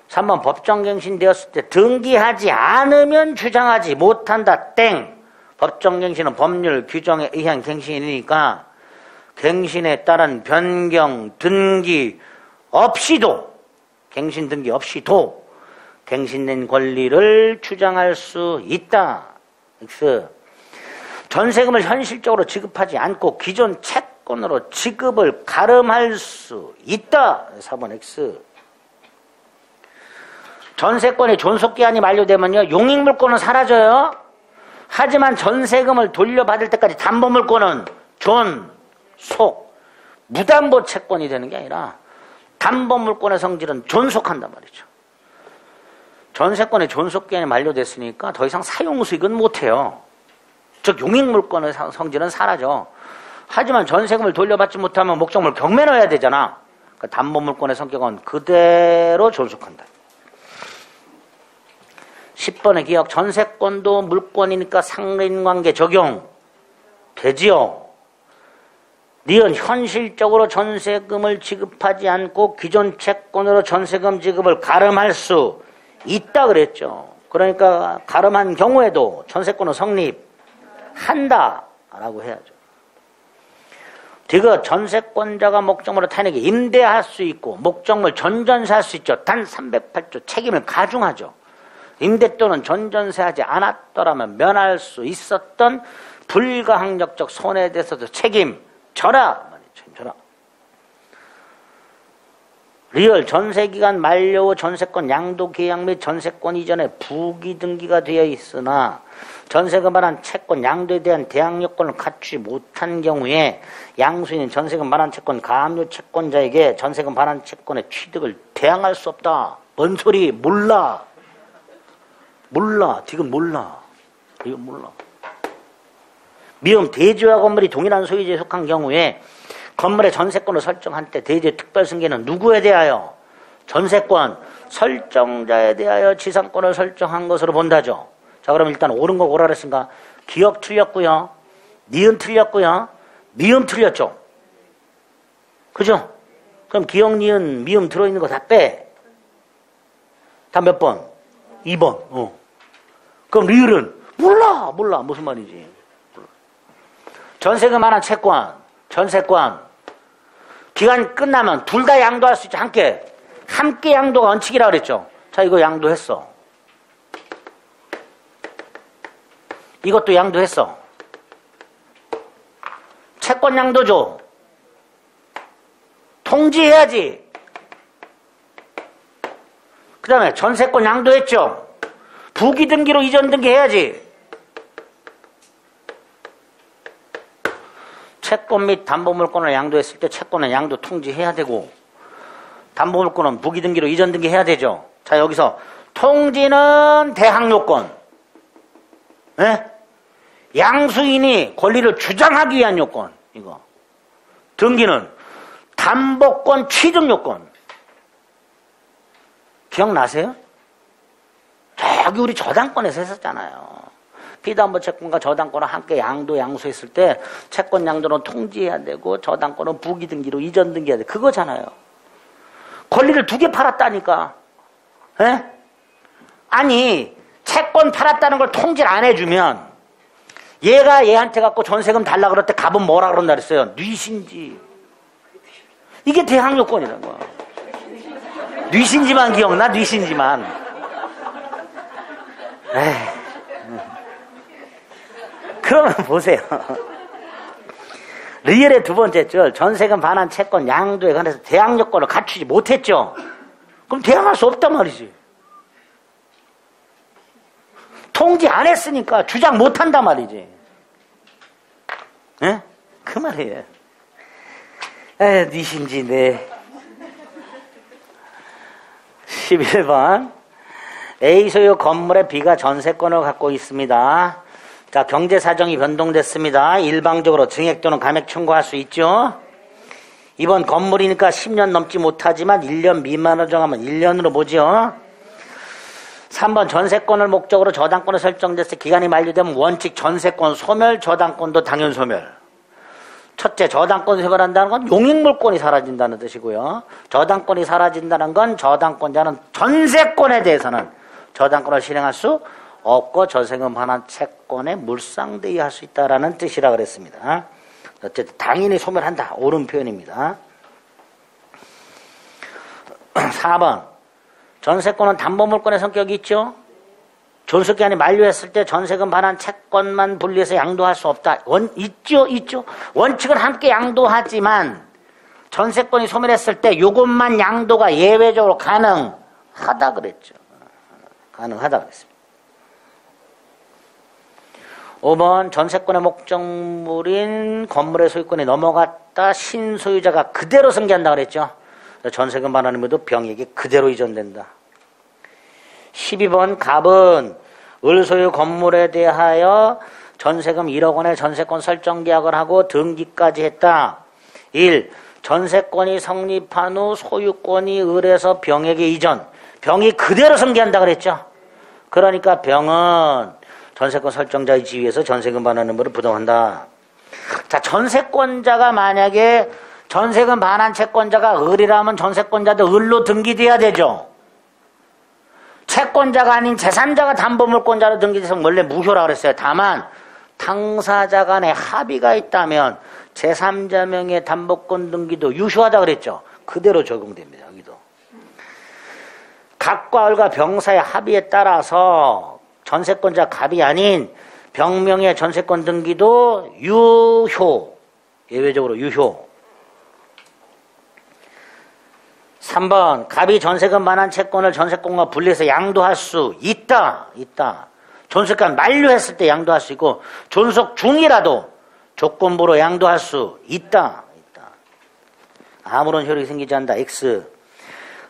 3번 법정갱신되었을 때 등기하지 않으면 주장하지 못한다. 땡. 법정갱신은 법률 규정에 의한 갱신이니까 갱신에 따른 변경, 등기 없이도 갱신 등기 없이도 갱신된 권리를 주장할 수 있다. X. 전세금을 현실적으로 지급하지 않고 기존 채권으로 지급을 가름할 수 있다. 4번 X. 전세권의 존속기한이 만료되면요. 용익물권은 사라져요. 하지만 전세금을 돌려받을 때까지 담보물권은 존속. 무담보 채권이 되는 게 아니라 담보물권의 성질은 존속한단 말이죠. 전세권의 존속기한이 만료됐으니까 더 이상 사용수익은 못해요. 즉 용익물권의 성질은 사라져. 하지만 전세금을 돌려받지 못하면 목적물 경매 넣어야 되잖아. 그러니까 담보물권의 성격은 그대로 존속한다. 10번의 기억. 전세권도 물권이니까 상린관계 적용 되지요. 니은 현실적으로 전세금을 지급하지 않고 기존 채권으로 전세금 지급을 가름할 수 있다 그랬죠. 그러니까 가름한 경우에도 전세권은 성립한다 라고 해야죠. 디귿. 전세권자가 목적물을 타인에게 임대할 수 있고 목적물 전전세할 수 있죠. 단 308조 책임을 가중하죠. 임대 또는 전전세하지 않았더라면 면할 수 있었던 불가항력적 손해에 대해서도 책임져라. 책임져라. 리얼 전세기간 만료 후 전세권 양도 계약 및 전세권 이전에 부기 등기가 되어 있으나 전세금 반환 채권 양도에 대한 대항 요건을 갖추지 못한 경우에 양수인은 전세금 반환 채권 가압류 채권자에게 전세금 반환 채권의 취득을 대항할 수 없다. 뭔 소리? 몰라. 지금 몰라. 이건 몰라. 미음 대지와 건물이 동일한 소유지에 속한 경우에 건물의 전세권을 설정한 때 대지의 특별승계는 누구에 대하여? 전세권 설정자에 대하여 지상권을 설정한 것으로 본다죠. 자, 그럼 일단 옳은 거 오라 그랬으니까 기억 틀렸고요. 니은 틀렸고요. 미음 틀렸죠. 그죠? 그럼 기억, 니은, 미음 들어있는 거 다 빼. 다 몇 번? 2번. 그럼 리을은? 몰라. 무슨 말이지. 전세금 하나 채권. 기간 끝나면 둘 다 양도할 수 있죠. 함께 양도가 원칙이라 그랬죠. 자, 이거 양도했어. 이것도 양도했어. 채권 양도죠. 통지해야지. 그 다음에 전세권 양도했죠. 부기 등기로 이전 등기 해야지. 채권 및 담보물권을 양도했을 때 채권은 양도 통지해야 되고 담보물권은 부기 등기로 이전 등기 해야 되죠. 자, 여기서 통지는 대항요건. 네? 양수인이 권리를 주장하기 위한 요건. 이거. 등기는 담보권 취득 요건. 기억나세요? 저기 우리 저당권에서 했었잖아요. 피담보 채권과 저당권을 함께 양수했을 때 채권 양도는 통지해야 되고 저당권은 부기 등기로 이전 등기해야 돼. 그거잖아요. 권리를 2개 팔았다니까. 에? 아니 채권 팔았다는 걸 통지를 안 해주면 얘가 얘한테 갖고 전세금 달라 그럴 때 갑은 뭐라 그런다 그랬어요? 뉘신지. 이게 대항요건이라는 거야. 뉘신지만 기억나? 뉘신지만. 에이. 그러면 보세요. 리얼의 두 번째 줄 전세금 반환 채권 양도에 관해서 대항요건을 갖추지 못했죠. 그럼 대항할 수 없단 말이지. 통지 안 했으니까 주장 못한단 말이지. 예? 그 말이에요. 니신지 네. 11번 A 소유 건물의 B가 전세권을 갖고 있습니다. 자, 경제사정이 변동됐습니다. 일방적으로 증액 또는 감액 청구할 수 있죠. 이번 건물이니까 10년 넘지 못하지만 1년 미만으로 정하면 1년으로 보죠. 3번 전세권을 목적으로 저당권을 설정됐을 때 기간이 만료되면 원칙 전세권 소멸, 저당권도 당연 소멸. 첫째, 저당권을 소멸한다는 건 용익물권이 사라진다는 뜻이고요. 저당권이 사라진다는 건 저당권자는 전세권에 대해서는 저당권을 실행할 수 없고 전세금 반환 채권에 물상대의할 수 있다라는 뜻이라 그랬습니다. 어쨌든 당연히 소멸한다. 옳은 표현입니다. 4번 전세권은 담보물권의 성격이 있죠. 존속기한이 만료했을 때 전세금 반환 채권만 분리해서 양도할 수 없다. 있죠. 원칙은 함께 양도하지만 전세권이 소멸했을 때 이것만 양도가 예외적으로 가능하다 그랬죠. 가능하다 그랬습니다. 5번 전세권의 목적물인 건물의 소유권이 넘어갔다. 신소유자가 그대로 승계한다 그랬죠. 전세금 반환임에도 병익이 그대로 이전된다. 12번 갑은 을소유 건물에 대하여 전세금 1억 원의 전세권 설정 계약을 하고 등기까지 했다. 1. 전세권이 성립한 후 소유권이 을에서 병에게 이전. 병이 그대로 승계한다 그랬죠. 그러니까 병은 전세권 설정자의 지위에서 전세금 반환 의무를 부담한다. 자, 전세권자가 만약에 전세금 반환 채권자가 을이라면 전세권자도 을로 등기돼야 되죠. 채권자가 아닌 제3자가 담보물권자로 등기돼서 원래 무효라고 그랬어요. 다만 당사자 간에 합의가 있다면 제3자 명의 담보권 등기도 유효하다 그랬죠. 그대로 적용됩니다. 여기도. 갑과 을과 병사의 합의에 따라서 전세권자 갑이 아닌 병명의 전세권 등기도 유효. 예외적으로 유효. 3번 갑이 전세금 반환 채권을 전세권과 분리해서 양도할 수 있다. 존속기간 만료했을 때 양도할 수 있고 존속 중이라도 조건부로 양도할 수 있다. 아무런 효력이 생기지 않는다. X.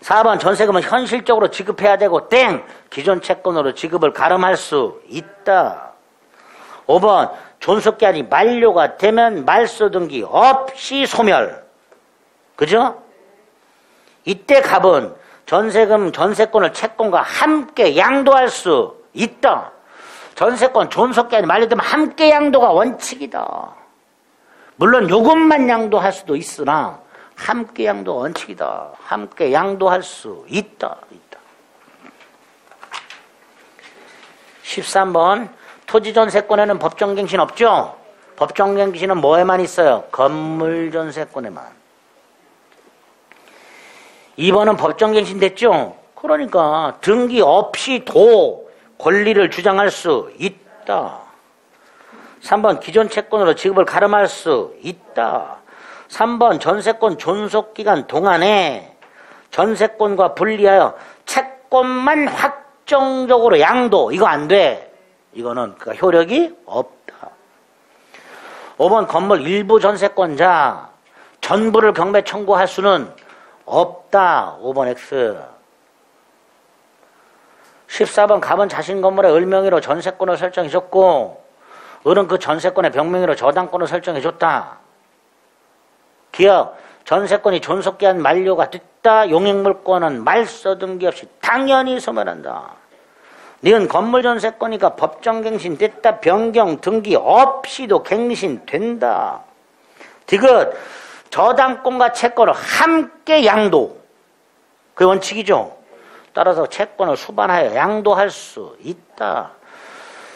4번 전세금은 현실적으로 지급해야 되고 땡! 기존 채권으로 지급을 가름할 수 있다. 5번 존속기한이 만료가 되면 말소 등기 없이 소멸. 그죠? 이때 갑은 전세금, 전세권을 채권과 함께 양도할 수 있다. 전세권 존속기한이 만료되면 함께 양도가 원칙이다. 물론 요것만 양도할 수도 있으나 함께 양도가 원칙이다. 함께 양도할 수 있다. 13번 토지전세권에는 법정갱신 없죠? 법정갱신은 뭐에만 있어요? 건물전세권에만. 2번은 법정갱신 됐죠? 그러니까 등기 없이도 권리를 주장할 수 있다. 3번 기존 채권으로 지급을 가름할 수 있다. 3번 전세권 존속기간 동안에 전세권과 분리하여 채권만 확정적으로 양도. 이거 안 돼. 이거는 그러니까 효력이 없다. 5번 건물 일부 전세권자 전부를 경매 청구할 수는 없다. 5번 X. 14번 갑은 자신 건물의 을명의로 전세권을 설정해줬고 을은 그 전세권의 병명의로 저당권을 설정해줬다. 기억. 전세권이 존속기한 만료가 됐다. 용익물권은 말소 등기 없이 당연히 소멸한다. 니은 건물 전세권이니까 법정갱신 됐다. 변경 등기 없이도 갱신된다. 디귿. 저당권과 채권을 함께 양도. 그게 원칙이죠. 따라서 채권을 수반하여 양도할 수 있다.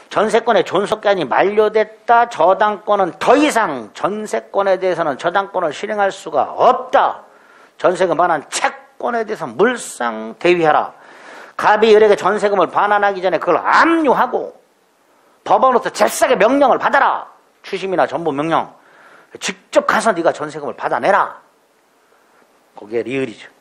전세권의 존속기한이 만료됐다. 저당권은 더 이상 전세권에 대해서는 저당권을 실행할 수가 없다. 전세금 반환 채권에 대해서 물상대위하라. 갑이 을에게 전세금을 반환하기 전에 그걸 압류하고 법원으로부터 잽싸게 명령을 받아라. 추심이나 전부 명령. 직접 가서 네가 전세금을 받아내라. 그게 리을이죠.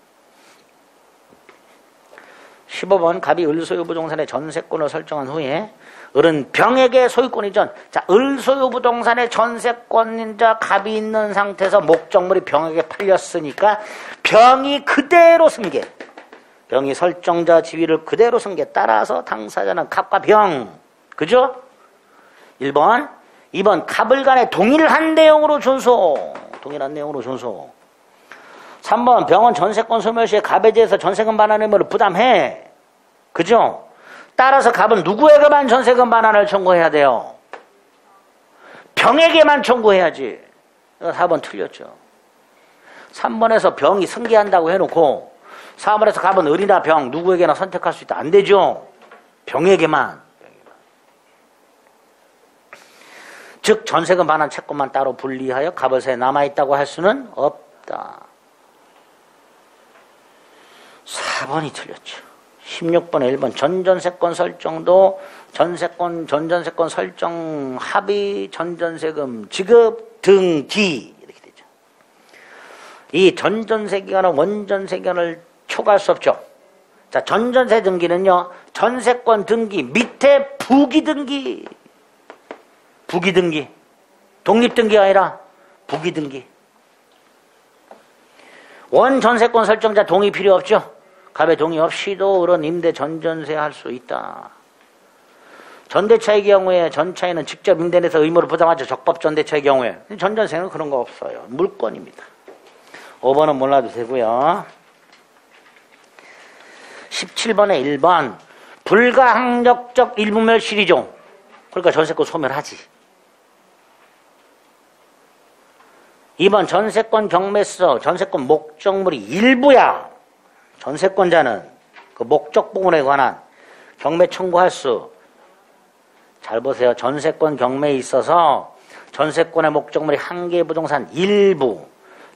15번 갑이 을소유부동산의 전세권을 설정한 후에 을은 병에게 소유권 이전. 자, 을소유부동산의 전세권자 갑이 있는 상태에서 목적물이 병에게 팔렸으니까 병이 그대로 승계. 병이 설정자 지위를 그대로 승계. 따라서 당사자는 갑과 병. 그죠? 1번. 2번 갑을 간에 동일한 내용으로 준소. 동일한 내용으로 준소. 3번 병은 전세권 소멸 시에 갑에 대해서 전세금 반환 의무를 부담해. 그죠? 따라서 갑은 누구에게만 전세금 반환을 청구해야 돼요? 병에게만 청구해야지. 4번 틀렸죠. 3번에서 병이 승계한다고 해놓고 4번에서 갑은 을이나 병 누구에게나 선택할 수 있다. 안 되죠. 병에게만. 즉 전세금 반환 채권만 따로 분리하여 갑을세에 남아있다고 할 수는 없다. 4번이 틀렸죠. 16번에 1번 전전세권 설정도 전전세권 설정 합의 전전세금 지급 등기 이렇게 되죠. 이 전전세 기간은 원전세 기간을 초과할 수 없죠. 자, 전전세 등기는요. 전세권 등기 밑에 부기등기. 부기등기. 독립등기가 아니라 부기등기. 원전세권 설정자 동의 필요 없죠. 갑의 동의 없이도 을은 임대 전전세 할 수 있다. 전대차의 경우에 전차에는 직접 임대내서 의무를 부담하죠. 적법 전대차의 경우에. 전전세는 그런 거 없어요. 물건입니다. 5번은 몰라도 되고요. 17번에 1번 불가항력적 일부멸실이죠. 그러니까 전세권 소멸하지. 2번 전세권 경매서 전세권 목적물이 일부야. 전세권자는 그 목적 부분에 관한 경매 청구할 수. 잘 보세요. 전세권 경매에 있어서 전세권의 목적물이 한 개의 부동산 일부.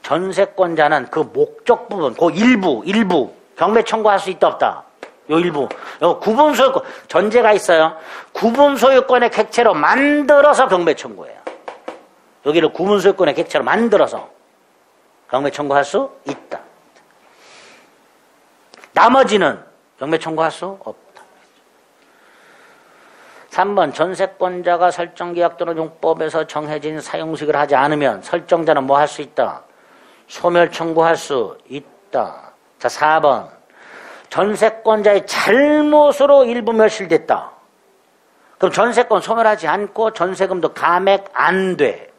전세권자는 그 목적 부분, 그 일부 경매 청구할 수 있다 없다. 요 일부. 요 구분 소유권. 전제가 있어요. 구분 소유권의 객체로 만들어서 경매 청구해요. 여기를 구분 소유권의 객체로 만들어서 경매 청구할 수 있다. 나머지는 경매 청구할 수 없다. 3번 전세권자가 설정계약 또는 용법에서 정해진 사용식을 하지 않으면 설정자는 뭐 할 수 있다? 소멸 청구할 수 있다. 자, 4번 전세권자의 잘못으로 일부 멸실됐다. 그럼 전세권 소멸하지 않고 전세금도 감액 안 돼.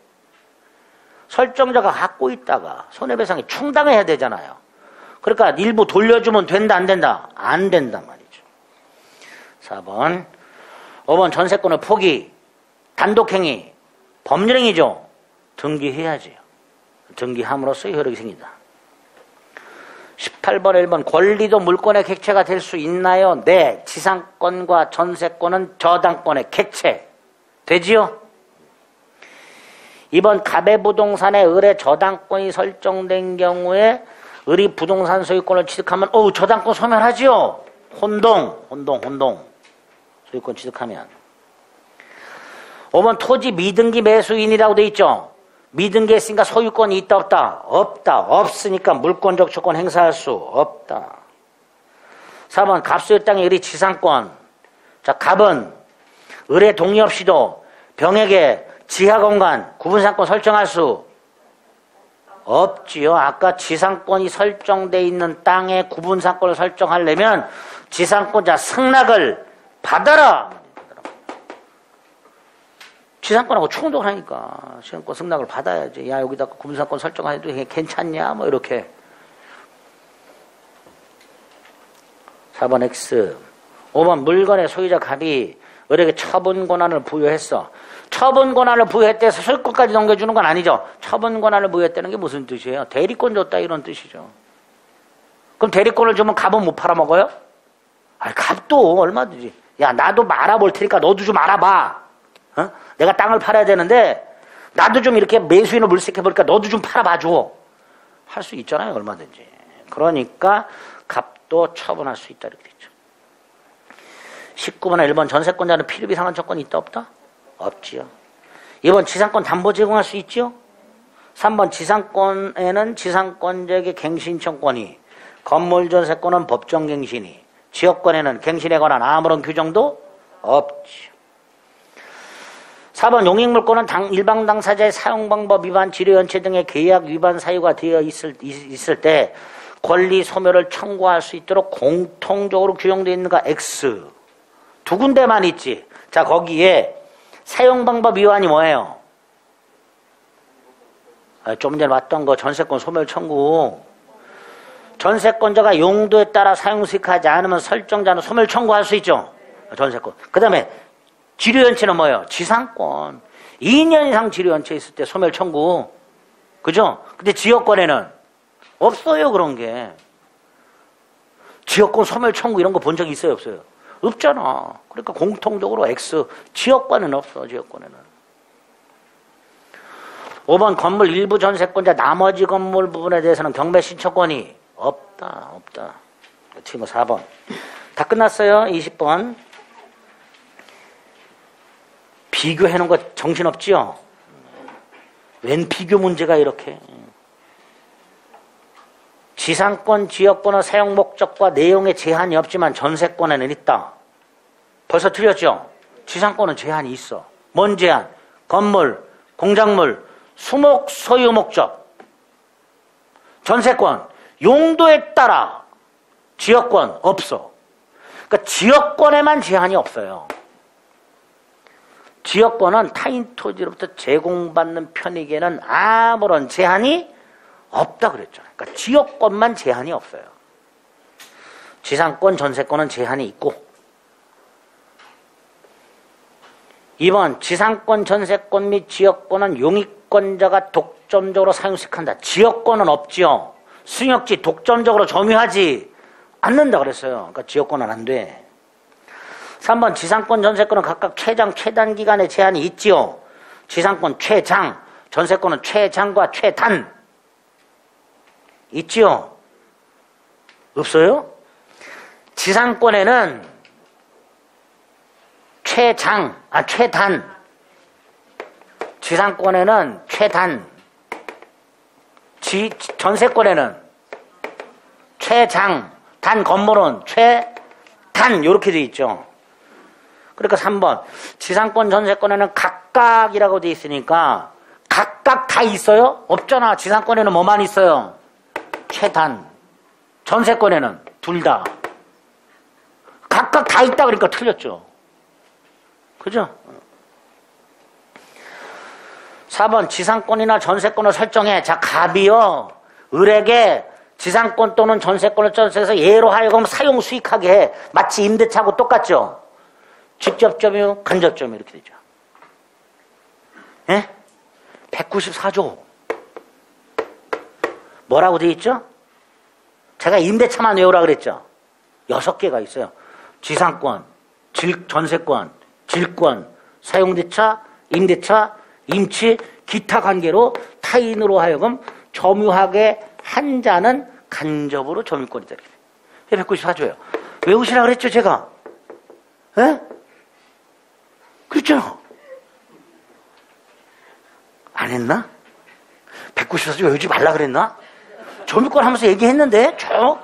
설정자가 갖고 있다가 손해배상이 충당해야 되잖아요. 그러니까 일부 돌려주면 된다 안 된다? 안 된단 말이죠. 4번 5번 전세권의 포기, 단독행위, 법률행위죠. 등기해야지요. 등기함으로써 효력이 생긴다. 18번 1번 권리도 물권의 객체가 될 수 있나요? 네. 지상권과 전세권은 저당권의 객체. 되지요? 2번 가배부동산의 을의 저당권이 설정된 경우에 을이 부동산 소유권을 취득하면 저당권 소멸하지요? 혼동. 소유권 취득하면. 5번 토지 미등기 매수인이라고 돼 있죠? 미등기 했으니까 소유권이 있다 없다? 없다. 없으니까 물권적 조건 행사할 수 없다. 4번 갑소유 땅의 을이 지상권. 자, 갑은 을의 동의 없이도 병에게 지하공간 구분상권 설정할 수 없지요. 아까 지상권이 설정돼 있는 땅에 구분상권을 설정하려면 지상권자 승낙을 받아라. 지상권하고 충돌 하니까 지상권 승낙을 받아야지. 야, 여기다가 구분상권 설정해도 괜찮냐? 뭐 이렇게. 4번 X. 5번 물건의 소유자 갑이 을에게 처분 권한을 부여했어. 처분 권한을 부여했대서 소유권까지 넘겨주는 건 아니죠. 처분 권한을 부여했다는 게 무슨 뜻이에요? 대리권 줬다 이런 뜻이죠. 그럼 대리권을 주면 갑은 못 팔아먹어요? 아니, 갑도 얼마든지. 야, 나도 알아볼 테니까 너도 좀 알아봐. 어? 내가 땅을 팔아야 되는데 나도 좀 이렇게 매수인을 물색해보니까 너도 좀 팔아봐줘. 할 수 있잖아요. 얼마든지. 그러니까 갑도 처분할 수 있다 이렇게 됐죠. 19번에 1번 전세권자는 필요비 상환 조건이 있다 없다? 없지요. 2번 지상권 담보 제공할 수 있죠? 3번 지상권에는 지상권자에게 갱신청권이, 건물 전세권은 법정갱신이, 지역권에는 갱신에 관한 아무런 규정도 없지요. 4번 용익물권은 일방 당사자의 사용방법 위반, 지료연체 등의 계약 위반 사유가 되어 있을 때 권리 소멸을 청구할 수 있도록 공통적으로 규정되어 있는가? X. 두 군데만 있지. 자, 거기에 사용방법 위반이 뭐예요? 좀 전에 봤던 거 전세권 소멸 청구. 전세권자가 용도에 따라 사용 수익하지 않으면 설정자는 소멸 청구할 수 있죠. 전세권. 그 다음에 지료연체는 뭐예요? 지상권. 2년 이상 지료연체 있을 때 소멸 청구. 그죠? 근데 지역권에는 없어요, 그런 게. 지역권 소멸 청구 이런 거 본 적 있어요, 없어요? 없잖아. 그러니까 공통적으로 X. 지역권은 없어, 지역권에는. 5번 건물 일부 전세권자 나머지 건물 부분에 대해서는 경매 신청권이 없다. 친구 4번. 다 끝났어요. 20번. 비교해놓은 거 정신없지요? 웬 비교 문제가 이렇게. 지상권, 지역권의 사용 목적과 내용에 제한이 없지만 전세권에는 있다. 벌써 틀렸죠? 지상권은 제한이 있어. 뭔 제한? 건물, 공작물, 수목 소유 목적. 전세권, 용도에 따라. 지역권 없어. 그러니까 지역권에만 제한이 없어요. 지역권은 타인 토지로부터 제공받는 편익에는 아무런 제한이 없다 그랬잖아요. 그러니까 지역권만 제한이 없어요. 지상권, 전세권은 제한이 있고. 2번 지상권, 전세권 및 지역권은 용익권자가 독점적으로 사용식한다. 지역권은 없지요. 승역지 독점적으로 점유하지 않는다 그랬어요. 그러니까 지역권은 안 돼. 3번 지상권, 전세권은 각각 최장, 최단 기간의 제한이 있지요. 지상권 최장, 전세권은 최장과 최단 있지요? 없어요? 지상권에는 최단. 지상권에는 최단. 전세권에는 최장. 단 건물은 최단. 이렇게 돼 있죠. 그러니까 3번. 지상권, 전세권에는 각각이라고 돼 있으니까 각각 다 있어요? 없잖아. 지상권에는 뭐만 있어요? 최단. 전세권에는 둘 다. 각각 다 있다 그러니까 틀렸죠. 그죠? 4번 지상권이나 전세권을 설정해. 자, 갑이요. 을에게 지상권 또는 전세권을 설정해서 예로 하여금 사용 수익하게 해. 마치 임대차하고 똑같죠. 직접점이요, 간접점이요 이렇게 되죠. 예? 194조. 뭐라고 돼 있죠? 제가 임대차만 외우라 그랬죠. 6개가 있어요. 지상권, 전세권, 질권, 사용대차, 임대차, 임치, 기타 관계로 타인으로 하여금 점유하게 한 자는 간접으로 점유권이다. 194조예요. 외우시라 그랬죠, 제가? 예? 그렇죠? 안 했나? 194조 외우지 말라 그랬나? 점유권 하면서 얘기했는데 쭉.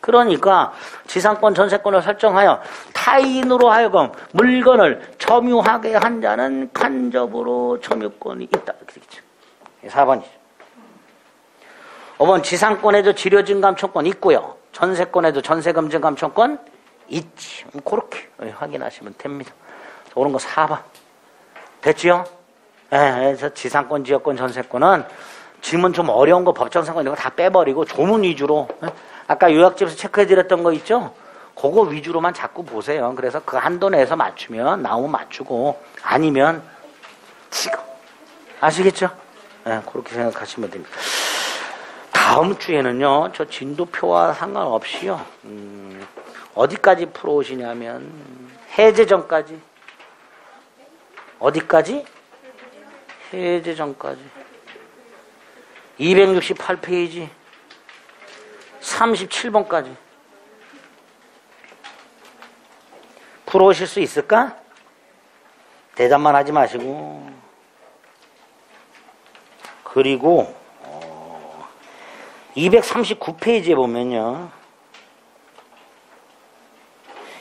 그러니까 지상권, 전세권을 설정하여 타인으로 하여금 물건을 점유하게 한 자는 간접으로 점유권이 있다. 이렇게 되겠죠. 4번이죠. 5번 지상권에도 지료증감청권 있고요. 전세권에도 전세금증감청권 있지. 그렇게 확인하시면 됩니다. 오른 거 4번. 됐지요? 그래서 지상권, 지역권, 전세권은 지문 좀 어려운 거 법정상권 이런 거 다 빼버리고 조문 위주로, 아까 요약집에서 체크해드렸던 거 있죠? 그거 위주로만 자꾸 보세요. 그래서 그 한도 내에서 맞추면 나오면 맞추고 아니면 치고. 아시겠죠? 그렇게 생각하시면 됩니다. 다음 주에는요, 저 진도표와 상관없이요, 어디까지 풀어오시냐면 해제 전까지. 어디까지? 해제 전까지. 268페이지 37번까지 풀어오실 수 있을까? 대답만 하지 마시고. 그리고 239페이지에 보면요,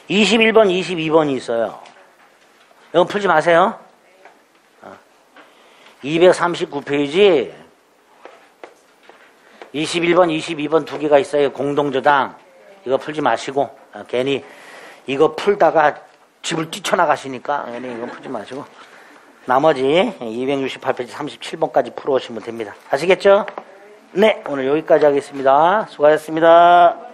21번, 22번이 있어요. 이거 풀지 마세요. 239페이지 21번, 22번 두 개가 있어요. 공동저당. 이거 풀지 마시고, 괜히 이거 풀다가 집을 뛰쳐나가시니까 괜히 이거 풀지 마시고 나머지 268페이지 37번까지 풀어오시면 됩니다. 아시겠죠? 네, 오늘 여기까지 하겠습니다. 수고하셨습니다.